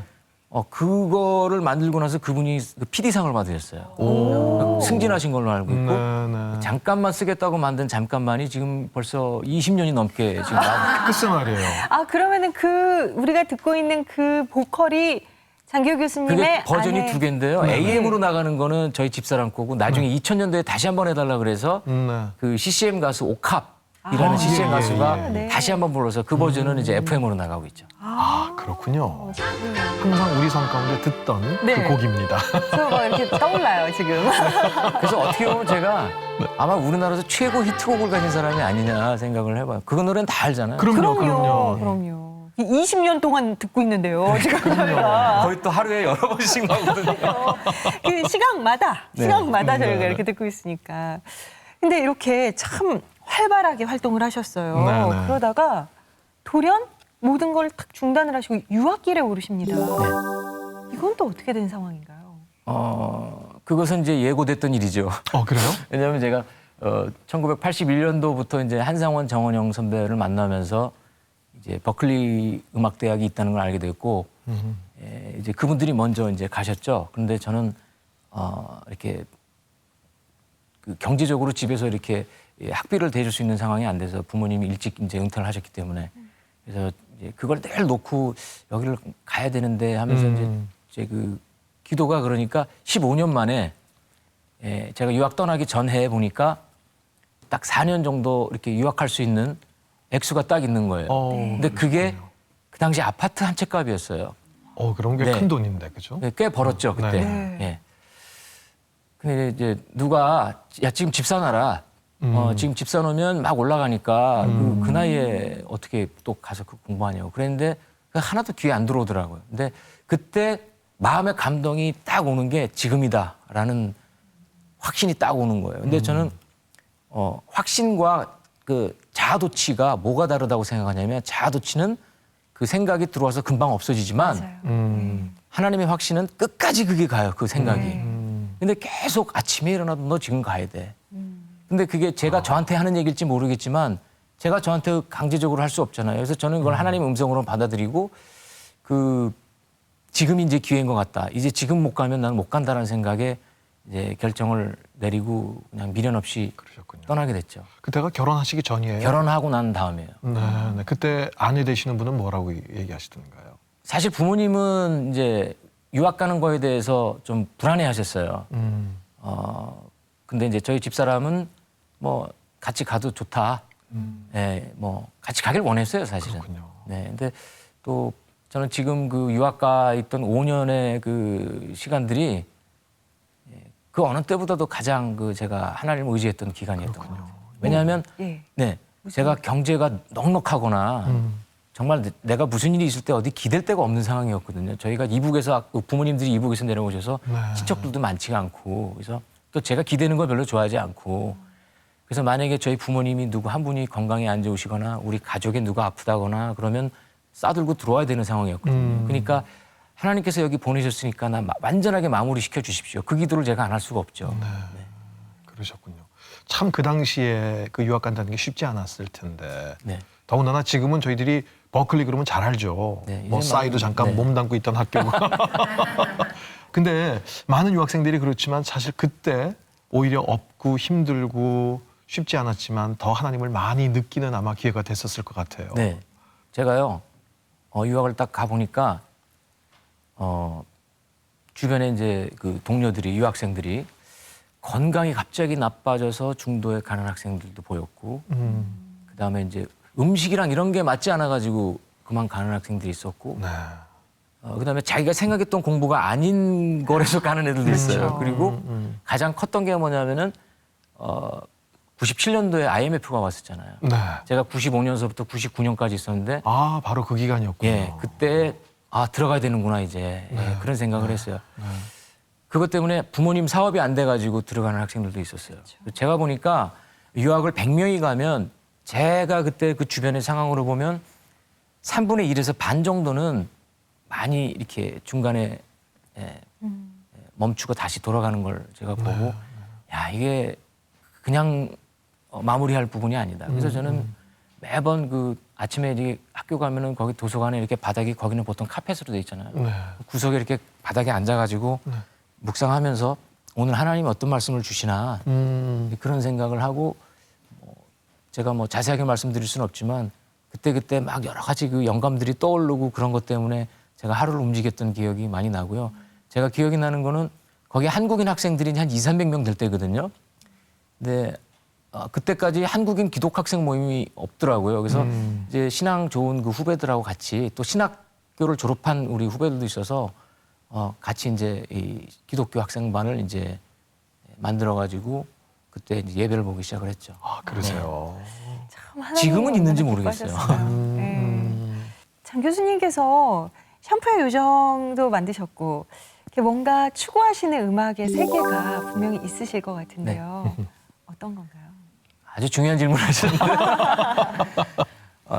그거를 만들고 나서 그분이 그 PD상을 받으셨어요. 승진하신 걸로 알고 있고 네. 잠깐만 쓰겠다고 만든 잠깐만이 지금 벌써 20년이 넘게 지금 나오고 글쎄 말이에요. 아, 그러면은 우리가 듣고 있는 그 보컬이 장기호 교수님의 그게 버전이 아내. 두 개인데요. AM으로 나가는 거는 저희 집사람 거고 나중에 2000년도에 다시 한번 해달라 그래서 네. 그 CCM 가수 오캅이라는 CCM 예, 가수가 예, 예. 다시 한번 불러서 그 버전은 이제 FM으로 나가고 있죠. 아, 그렇군요. 항상 우리 삶 가운데 듣던 네. 그 곡입니다. 저거 이렇게 떠올라요, 지금. 그래서 어떻게 보면 제가 아마 우리나라에서 최고 히트곡을 가진 사람이 아니냐 생각을 해봐요. 그 노래는 다 알잖아요. 그럼요. 20년 동안 듣고 있는데요, 지금 저희가. 거의 또 하루에 여러 번씩 나오거든요. 그 시간마다 네. 저희가 이렇게 듣고 있으니까. 근데 이렇게 참 활발하게 활동을 하셨어요. 네네. 그러다가 돌연 모든 걸 탁 중단을 하시고 유학길에 오르십니다. 이건 또 어떻게 된 상황인가요? 그것은 이제 예고됐던 일이죠. 그래요? 왜냐하면 제가 1981년도부터 이제 한상원, 정원영 선배를 만나면서 이제 버클리 음악대학이 있다는 걸 알게 됐고 이제 그분들이 먼저 이제 가셨죠. 그런데 저는 이렇게 그 경제적으로 집에서 이렇게 학비를 대줄 수 있는 상황이 안 돼서 부모님이 일찍 이제 은퇴를 하셨기 때문에 그래서 이제 그걸 늘 놓고 여기를 가야 되는데 하면서 이제 그 기도가 그러니까 15년 만에 제가 유학 떠나기 전해 보니까 딱 4년 정도 이렇게 유학할 수 있는 액수가 딱 있는 거예요. 근데 그게 그 당시 아파트 한 채 값이었어요. 그런 게 네. 큰 돈인데, 그죠? 꽤 벌었죠 그때. 네. 예. 근데 이제 누가 야 지금 집 사놔라. 지금 집 사놓으면 막 올라가니까 그 나이에 어떻게 또 가서 그 공부하냐고 그랬는데 하나도 귀에 안 들어오더라고요. 근데 그때 마음의 감동이 딱 오는 게 지금이다라는 확신이 딱 오는 거예요. 근데 저는 확신과 그 자아도취가 뭐가 다르다고 생각하냐면 자아도취는 그 생각이 들어와서 금방 없어지지만 맞아요. 하나님의 확신은 끝까지 그게 가요. 그 생각이. 근데 계속 아침에 일어나도 너 지금 가야 돼. 근데 그게 제가 저한테 하는 얘기일지 모르겠지만 제가 저한테 강제적으로 할 수 없잖아요. 그래서 저는 그걸 하나님의 음성으로 받아들이고 지금이 이제 기회인 것 같다. 이제 지금 못 가면 나는 못 간다라는 생각에 이제 결정을 내리고 그냥 미련 없이 그러셨군요. 떠나게 됐죠. 그때가 결혼하시기 전이에요? 결혼하고 난 다음에요. 네, 네. 그때 아내 되시는 분은 뭐라고 얘기하시던가요? 사실 부모님은 이제 유학 가는 거에 대해서 좀 불안해하셨어요. 근데 이제 저희 집사람은 뭐 같이 가도 좋다. 예, 뭐 같이 가길 원했어요, 사실은. 그렇군요. 네, 근데 또 저는 지금 그 유학 가 있던 5년의 그 시간들이 그 어느 때보다도 가장 그 제가 하나님을 의지했던 기간이었던 것 같아요. 왜냐하면 예. 네, 제가 경제가 넉넉하거나 정말 내가 무슨 일이 있을 때 어디 기댈 데가 없는 상황이었거든요. 저희가 이북에서 부모님들이 이북에서 내려오셔서 네. 친척들도 많지가 않고 그래서 또 제가 기대는 걸 별로 좋아하지 않고 그래서 만약에 저희 부모님이 누구 한 분이 건강에 안 좋으시거나 우리 가족에 누가 아프다거나 그러면 싸들고 들어와야 되는 상황이었거든요. 그러니까 하나님께서 여기 보내셨으니까 나 완전하게 마무리 시켜 주십시오. 그 기도를 제가 안 할 수가 없죠. 네. 그러셨군요. 참 그 당시에 그 유학 간다는 게 쉽지 않았을 텐데 네. 더군다나 지금은 저희들이 버클리 그러면 잘 알죠. 네, 뭐 이제 싸이도 잠깐 네. 몸담고 있던 학교고. 근데 많은 유학생들이 그렇지만 사실 그때 오히려 없고 힘들고 쉽지 않았지만 더 하나님을 많이 느끼는 아마 기회가 됐었을 것 같아요. 네. 제가요, 유학을 딱 가보니까, 주변에 이제 그 동료들이, 유학생들이 건강이 갑자기 나빠져서 중도에 가는 학생들도 보였고, 그 다음에 이제 음식이랑 이런 게 맞지 않아가지고 그만 가는 학생들이 있었고, 네. 그 다음에 자기가 생각했던 공부가 아닌 거라서 가는 애들도 있어요. 그렇죠. 그리고 가장 컸던 게 뭐냐면은, 97년도에 IMF가 왔었잖아요. 네. 제가 95년서부터 99년까지 있었는데, 아, 바로 그 기간이었군요. 예, 그때 들어가야 되는구나 이제 예, 그런 생각을 했어요. 그것 때문에 부모님 사업이 안 돼가지고 들어가는 학생들도 있었어요. 제가 보니까 유학을 100명이 가면 제가 그때 그 주변의 상황으로 보면 3분의 1에서 반 정도는 많이 이렇게 중간에 멈추고 다시 돌아가는 걸 제가 보고 야 이게 그냥 마무리할 부분이 아니다. 그래서 저는 매번 그 아침에 이렇게 학교 가면은 거기 도서관에 이렇게 바닥이 거기는 보통 카펫으로 돼 있잖아요. 네. 구석에 이렇게 바닥에 앉아가지고 묵상하면서 오늘 하나님이 어떤 말씀을 주시나 그런 생각을 하고 제가 뭐 자세하게 말씀드릴 수는 없지만 그때 막 여러 가지 그 영감들이 떠오르고 그런 것 때문에 제가 하루를 움직였던 기억이 많이 나고요. 제가 기억이 나는 거는 거기 한국인 학생들이 한 200~300명 될 때거든요. 근데 그때까지 한국인 기독학생 모임이 없더라고요. 그래서 이제 신앙 좋은 그 후배들하고 같이 또 신학교를 졸업한 우리 후배들도 있어서 같이 이제 이 기독교 학생반을 이제 만들어가지고 그때 이제 예배를 보기 시작을 했죠. 아, 그러세요. 참 하나님 지금은 있는지 얼마나 모르겠어요. 기뻐하셨어요. 네. 장 교수님께서 샴푸의 요정도 만드셨고 이렇게 뭔가 추구하시는 음악의 세계가 분명히 있으실 것 같은데요. 어떤 건가요? 아주 중요한 질문을 하셨는데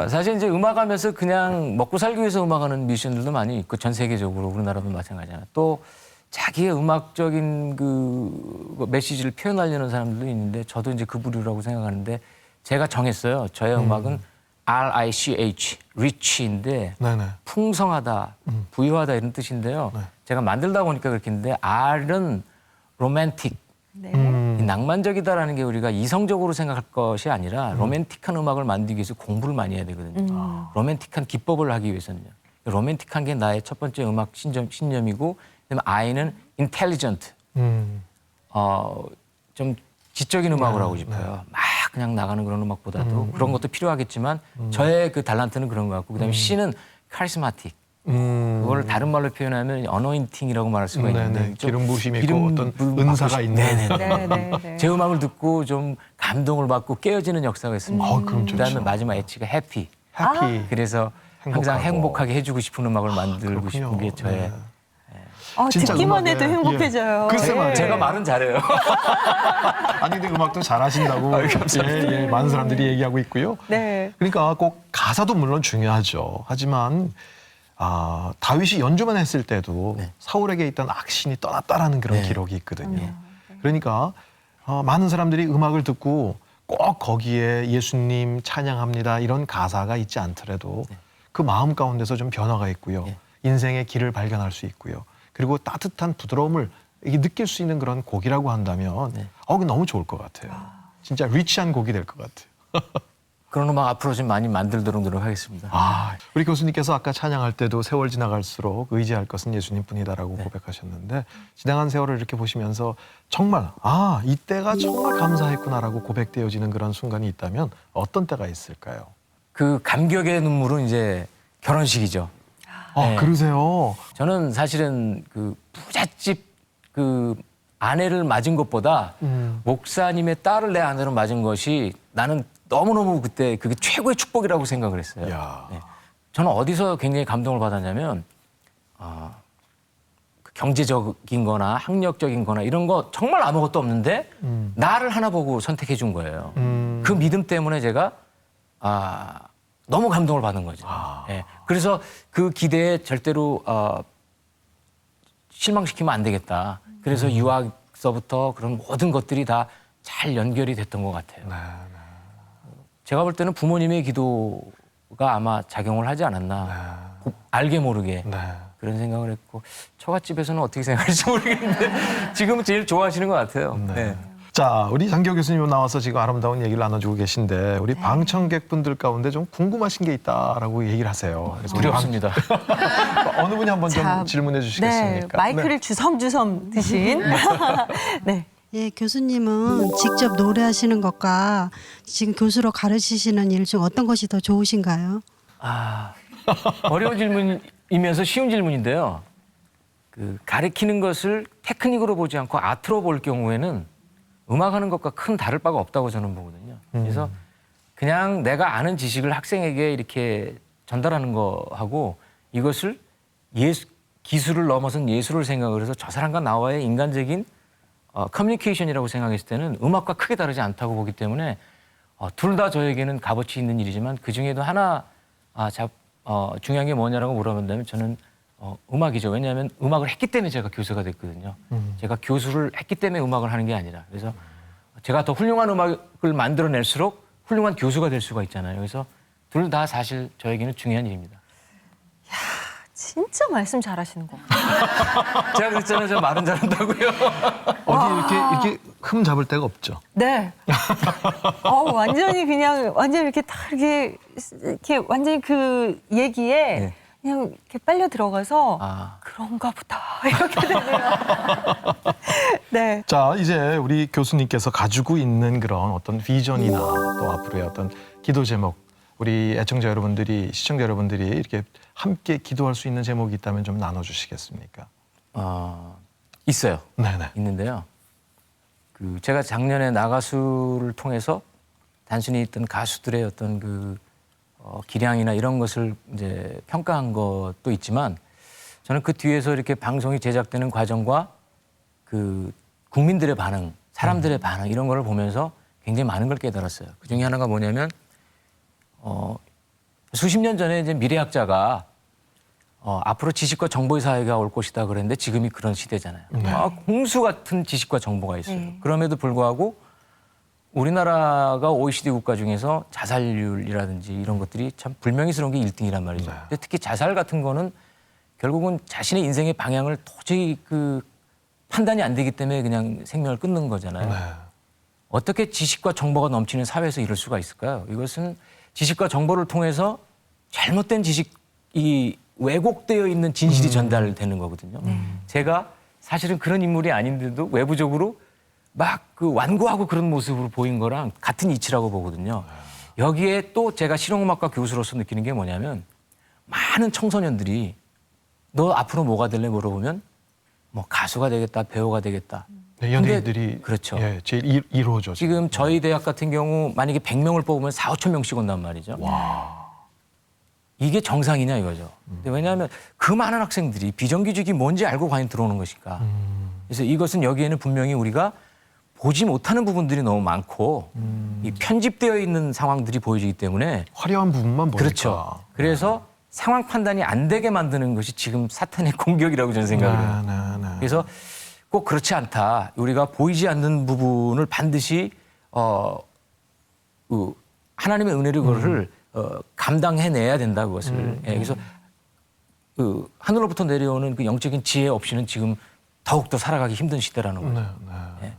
사실 이제 음악하면서 그냥 먹고 살기 위해서 음악하는 뮤지션들도 많이 있고 전 세계적으로 우리나라도 마찬가지잖아요. 또 자기의 음악적인 그 메시지를 표현하려는 사람들도 있는데 저도 이제 그 부류라고 생각하는데 제가 정했어요. 저의 음악은 R-I-C-H, rich인데 네네. 풍성하다, 부유하다 이런 뜻인데요. 네. 제가 만들다 보니까 그렇게 했는데 R은 로맨틱, 네. 이 낭만적이다라는 게 우리가 이성적으로 생각할 것이 아니라 로맨틱한 음악을 만들기 위해서 공부를 많이 해야 되거든요. 로맨틱한 기법을 하기 위해서는요. 로맨틱한 게 나의 첫 번째 음악 신념이고 그다음에 I는 intelligent, 좀 지적인 음악을 하고 싶어요. 막 그냥 나가는 그런 음악보다도 그런 것도 필요하겠지만 저의 그 달란트는 그런 것 같고 그다음에 C는 charismatic. 그걸 다른 말로 표현하면 어노인팅이라고 말할 수가 있는데 네네. 좀 기름 부심이 있고 기름 어떤 부음 은사가 받고 있는. 네. 제 음악을 듣고 좀 감동을 받고 깨어지는 역사가 있습니다. 그럼 좋죠. 그다음에 마지막 H가 해피. 해피. 그래서 항상 행복하고. 행복하게 해주고 싶은 음악을 만들고 그렇군요. 싶은 게 저의 네. 진짜 듣기만 음악에, 해도 행복해져요. 예. 글쎄 말이에요. 제가 말은 잘해요. 아니 근데 음악도 잘하신다고 예, 많은 사람들이 얘기하고 있고요. 네. 그러니까 꼭 가사도 물론 중요하죠. 하지만 다윗이 연주만 했을 때도 사울에게 있던 악신이 떠났다라는 그런 네. 기록이 있거든요. 그러니까 많은 사람들이 음악을 듣고 꼭 거기에 예수님 찬양합니다 이런 가사가 있지 않더라도 그 마음 가운데서 좀 변화가 있고요. 인생의 길을 발견할 수 있고요. 그리고 따뜻한 부드러움을 이게 느낄 수 있는 그런 곡이라고 한다면 네. 그거 너무 좋을 것 같아요. 진짜 리치한 곡이 될 것 같아요. 그런 음악 앞으로 좀 많이 만들도록 노력하겠습니다. 우리 교수님께서 아까 찬양할 때도 세월 지나갈수록 의지할 것은 예수님뿐이다라고 네. 고백하셨는데 지나간 세월을 이렇게 보시면서 정말 이때가 정말 감사했구나라고 고백되어지는 그런 순간이 있다면 어떤 때가 있을까요? 그 감격의 눈물은 이제 결혼식이죠. 네. 그러세요? 저는 사실은 그 부잣집 그 아내를 맞은 것보다 목사님의 딸을 내 아내로 맞은 것이 나는 너무너무 그때 그게 최고의 축복이라고 생각을 했어요. 야. 네. 저는 어디서 굉장히 감동을 받았냐면 그 경제적인 거나 학력적인 거나 이런 거 정말 아무것도 없는데 나를 하나 보고 선택해 준 거예요. 그 믿음 때문에 제가 너무 감동을 받은 거죠. 예. 그래서 그 기대에 절대로 실망시키면 안 되겠다. 그래서 유학서부터 그런 모든 것들이 다 잘 연결이 됐던 것 같아요. 네. 제가 볼 때는 부모님의 기도가 아마 작용을 하지 않았나. 알게 모르게 네. 그런 생각을 했고 처갓집에서는 어떻게 생각할지 모르겠는데 지금은 제일 좋아하시는 것 같아요. 네. 자, 우리 장기호 교수님 나와서 지금 아름다운 얘기를 나눠주고 계신데 우리 방청객분들 가운데 좀 궁금하신 게 있다라고 얘기를 하세요. 그래서 우리 두렵습니다. 어느 분이 한번 좀 자, 질문해 주시겠습니까? 네, 마이크를 주섬주섬 드신. 네. 예, 교수님은 직접 노래하시는 것과 지금 교수로 가르치시는 일 중 어떤 것이 더 좋으신가요? 어려운 질문이면서 쉬운 질문인데요. 그 가르치는 것을 테크닉으로 보지 않고 아트로 볼 경우에는 음악하는 것과 큰 다를 바가 없다고 저는 보거든요. 그래서 그냥 내가 아는 지식을 학생에게 이렇게 전달하는 거하고 이것을 기술을 넘어선 예술을 생각을 해서 저 사람과 나와의 인간적인 커뮤니케이션이라고 생각했을 때는 음악과 크게 다르지 않다고 보기 때문에 둘 다 저에게는 값어치 있는 일이지만 그중에도 하나 중요한 게 뭐냐라고 물어본다면 저는 음악이죠. 왜냐하면 음악을 했기 때문에 제가 교수가 됐거든요. 제가 교수를 했기 때문에 음악을 하는 게 아니라 그래서 제가 더 훌륭한 음악을 만들어낼수록 훌륭한 교수가 될 수가 있잖아요. 그래서 둘 다 사실 저에게는 중요한 일입니다. 진짜 말씀 잘하시는 것 같아요. 제가 그랬잖아요. 저 말은 잘한다고요. 어디 이렇게 흠 잡을 데가 없죠. 네. 완전히 이렇게 다 이렇게 완전히 그 얘기에 네. 그냥 이렇게 빨려 들어가서 그런가 보다 이렇게 되네요. 네. 자, 이제 우리 교수님께서 가지고 있는 그런 어떤 비전이나 또 앞으로의 어떤 기도 제목, 우리 애청자 여러분들이, 시청자 여러분들이 이렇게 함께 기도할 수 있는 제목이 있다면 좀 나눠주시겠습니까? 있어요. 네네. 있는데요. 그 제가 작년에 나가수를 통해서 단순히 있던 가수들의 어떤 그 기량이나 이런 것을 이제 평가한 것도 있지만 저는 그 뒤에서 이렇게 방송이 제작되는 과정과 그 국민들의 반응, 사람들의 반응 이런 거를 보면서 굉장히 많은 걸 깨달았어요. 그 중에 하나가 뭐냐면 수십 년 전에 이제 미래학자가 앞으로 지식과 정보의 사회가 올 것이다 그랬는데 지금이 그런 시대잖아요. 홍수 같은 지식과 정보가 있어요. 그럼에도 불구하고 우리나라가 OECD 국가 중에서 자살률이라든지 이런 것들이 참 불명예스러운 게 1등이란 말이죠. 근데 특히 자살 같은 거는 결국은 자신의 인생의 방향을 도저히 그 판단이 안 되기 때문에 그냥 생명을 끊는 거잖아요. 어떻게 지식과 정보가 넘치는 사회에서 이럴 수가 있을까요? 이것은 지식과 정보를 통해서 잘못된 지식이 왜곡되어 있는 진실이 전달되는 거거든요. 제가 사실은 그런 인물이 아닌데도 외부적으로 막 그 완고하고 그런 모습으로 보인 거랑 같은 이치라고 보거든요. 여기에 또 제가 실용음악과 교수로서 느끼는 게 뭐냐면 많은 청소년들이 너 앞으로 뭐가 될래 물어보면 뭐 가수가 되겠다, 배우가 되겠다. 네, 연예인들이 그렇죠. 예, 제일 1호죠. 지금 저희 대학 같은 경우 만약에 100명을 뽑으면 4, 5천 명씩 온단 말이죠. 이게 정상이냐 이거죠. 근데 왜냐하면 그 많은 학생들이 비정규직이 뭔지 알고 과연 들어오는 것일까. 그래서 이것은 여기에는 분명히 우리가 보지 못하는 부분들이 너무 많고 이 편집되어 있는 상황들이 보여지기 때문에 화려한 부분만 보니까. 그렇죠. 그래서 상황 판단이 안 되게 만드는 것이 지금 사탄의 공격이라고 저는 생각을 해요. 그래서 꼭 그렇지 않다. 우리가 보이지 않는 부분을 반드시 하나님의 은혜로 그것을 감당해내야 된다 그것을. 예, 그래서 그 하늘로부터 내려오는 그 영적인 지혜 없이는 지금 더욱더 살아가기 힘든 시대라는 거죠. 네, 네. 예.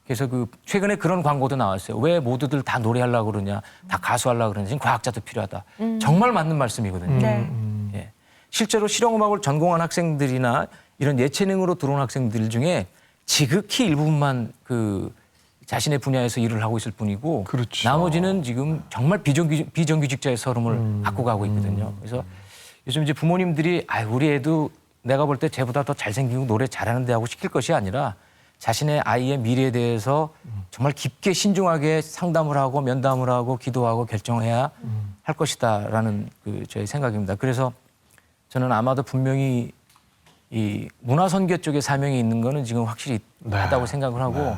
그래서 그 최근에 그런 광고도 나왔어요. 왜 모두들 다 노래하려고 그러냐, 다 가수하려고 그러냐, 지금 과학자도 필요하다. 정말 맞는 말씀이거든요. 네. 예. 실제로 실용음악을 전공한 학생들이나 이런 예체능으로 들어온 학생들 중에 지극히 일부분만 그 자신의 분야에서 일을 하고 있을 뿐이고 그렇죠. 나머지는 지금 정말 비정규직자의 서름을 갖고 가고 있거든요. 그래서 요즘 이제 부모님들이 우리 애도 내가 볼 때 쟤보다 더 잘생기고 노래 잘하는데 하고 시킬 것이 아니라 자신의 아이의 미래에 대해서 정말 깊게 신중하게 상담을 하고 면담을 하고 기도하고 결정해야 할 것이다라는 그 저의 생각입니다. 그래서 저는 아마도 분명히 이 문화선교 쪽에 사명이 있는 거는 지금 확실히 네. 있다고 생각을 하고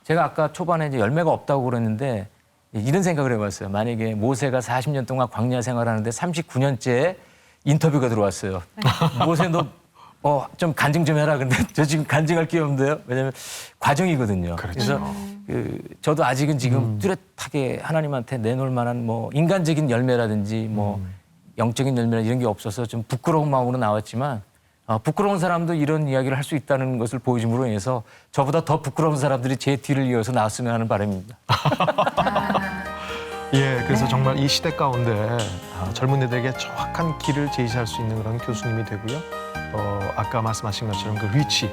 제가 아까 초반에 이제 열매가 없다고 그랬는데 이런 생각을 해봤어요. 만약에 모세가 40년 동안 광야 생활하는데 39년째 인터뷰가 들어왔어요. 모세 너 좀 간증 좀 해라. 근데 저 지금 간증할 게 없는데요. 왜냐하면 과정이거든요. 그렇죠. 그래서 저도 아직은 지금 뚜렷하게 하나님한테 내놓을 만한 뭐 인간적인 열매라든지 뭐 영적인 열매나 이런 게 없어서 좀 부끄러운 마음으로 나왔지만 부끄러운 사람도 이런 이야기를 할 수 있다는 것을 보여줌으로 인해서 저보다 더 부끄러운 사람들이 제 뒤를 이어서 나왔으면 하는 바람입니다. 예, 그래서 정말 이 시대 가운데 젊은 이들에게 정확한 길을 제시할 수 있는 그런 교수님이 되고요. 아까 말씀하신 것처럼 그 리치,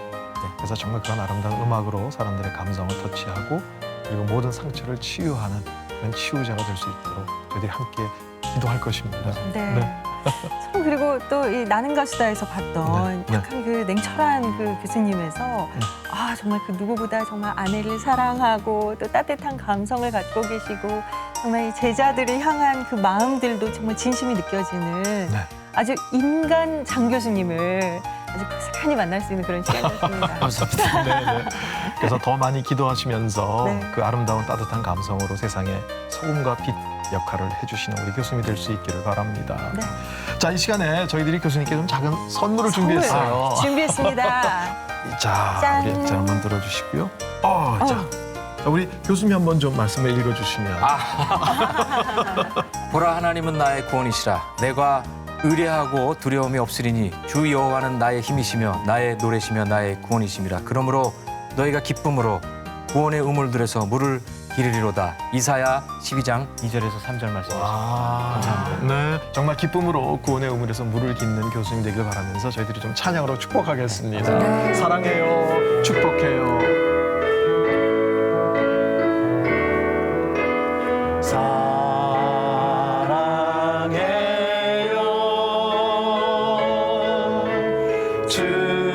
그래서 정말 그런 아름다운 음악으로 사람들의 감성을 터치하고 그리고 모든 상처를 치유하는 그런 치유자가 될 수 있도록 저희들이 함께 기도할 것입니다. 네. 참 그리고 또 이 나는 가수다에서 봤던 네. 약간 그 냉철한 그 교수님에서 정말 그 누구보다 정말 아내를 사랑하고 또 따뜻한 감성을 갖고 계시고 정말 이 제자들을 향한 그 마음들도 정말 진심이 느껴지는 네. 아주 인간 장 교수님을 아주 고스란히 만날 수 있는 그런 시간이었습니다. 감사합니다. 네, 네. 그래서 더 많이 기도하시면서 네. 그 아름다운 따뜻한 감성으로 세상에 소금과 빛 역할을 해주시는 우리 교수님이 될 수 있기를 바랍니다. 네. 자, 이 시간에 저희들이 교수님께 좀 작은 선물을 준비했어요. 준비했습니다. 자, 짠. 우리 자 한번 들어주시고요. 자, 우리 교수님 한번 좀 말씀을 읽어주시면. 보라 하나님은 나의 구원이시라. 내가 의뢰하고 두려움이 없으리니 주 여호와는 나의 힘이시며 나의 노래시며 나의 구원이심이라. 그러므로 너희가 기쁨으로 구원의 우물들에서 물을 기르리로다. 이사야 12장 2절에서 3절 말씀하십니다. 감사합니다. 네, 정말 기쁨으로 구원의 우물에서 물을 깃는 교수님 되길 바라면서 저희들이 좀 찬양으로 축복하겠습니다. 사랑해요, 축복해요. 사랑해요, 주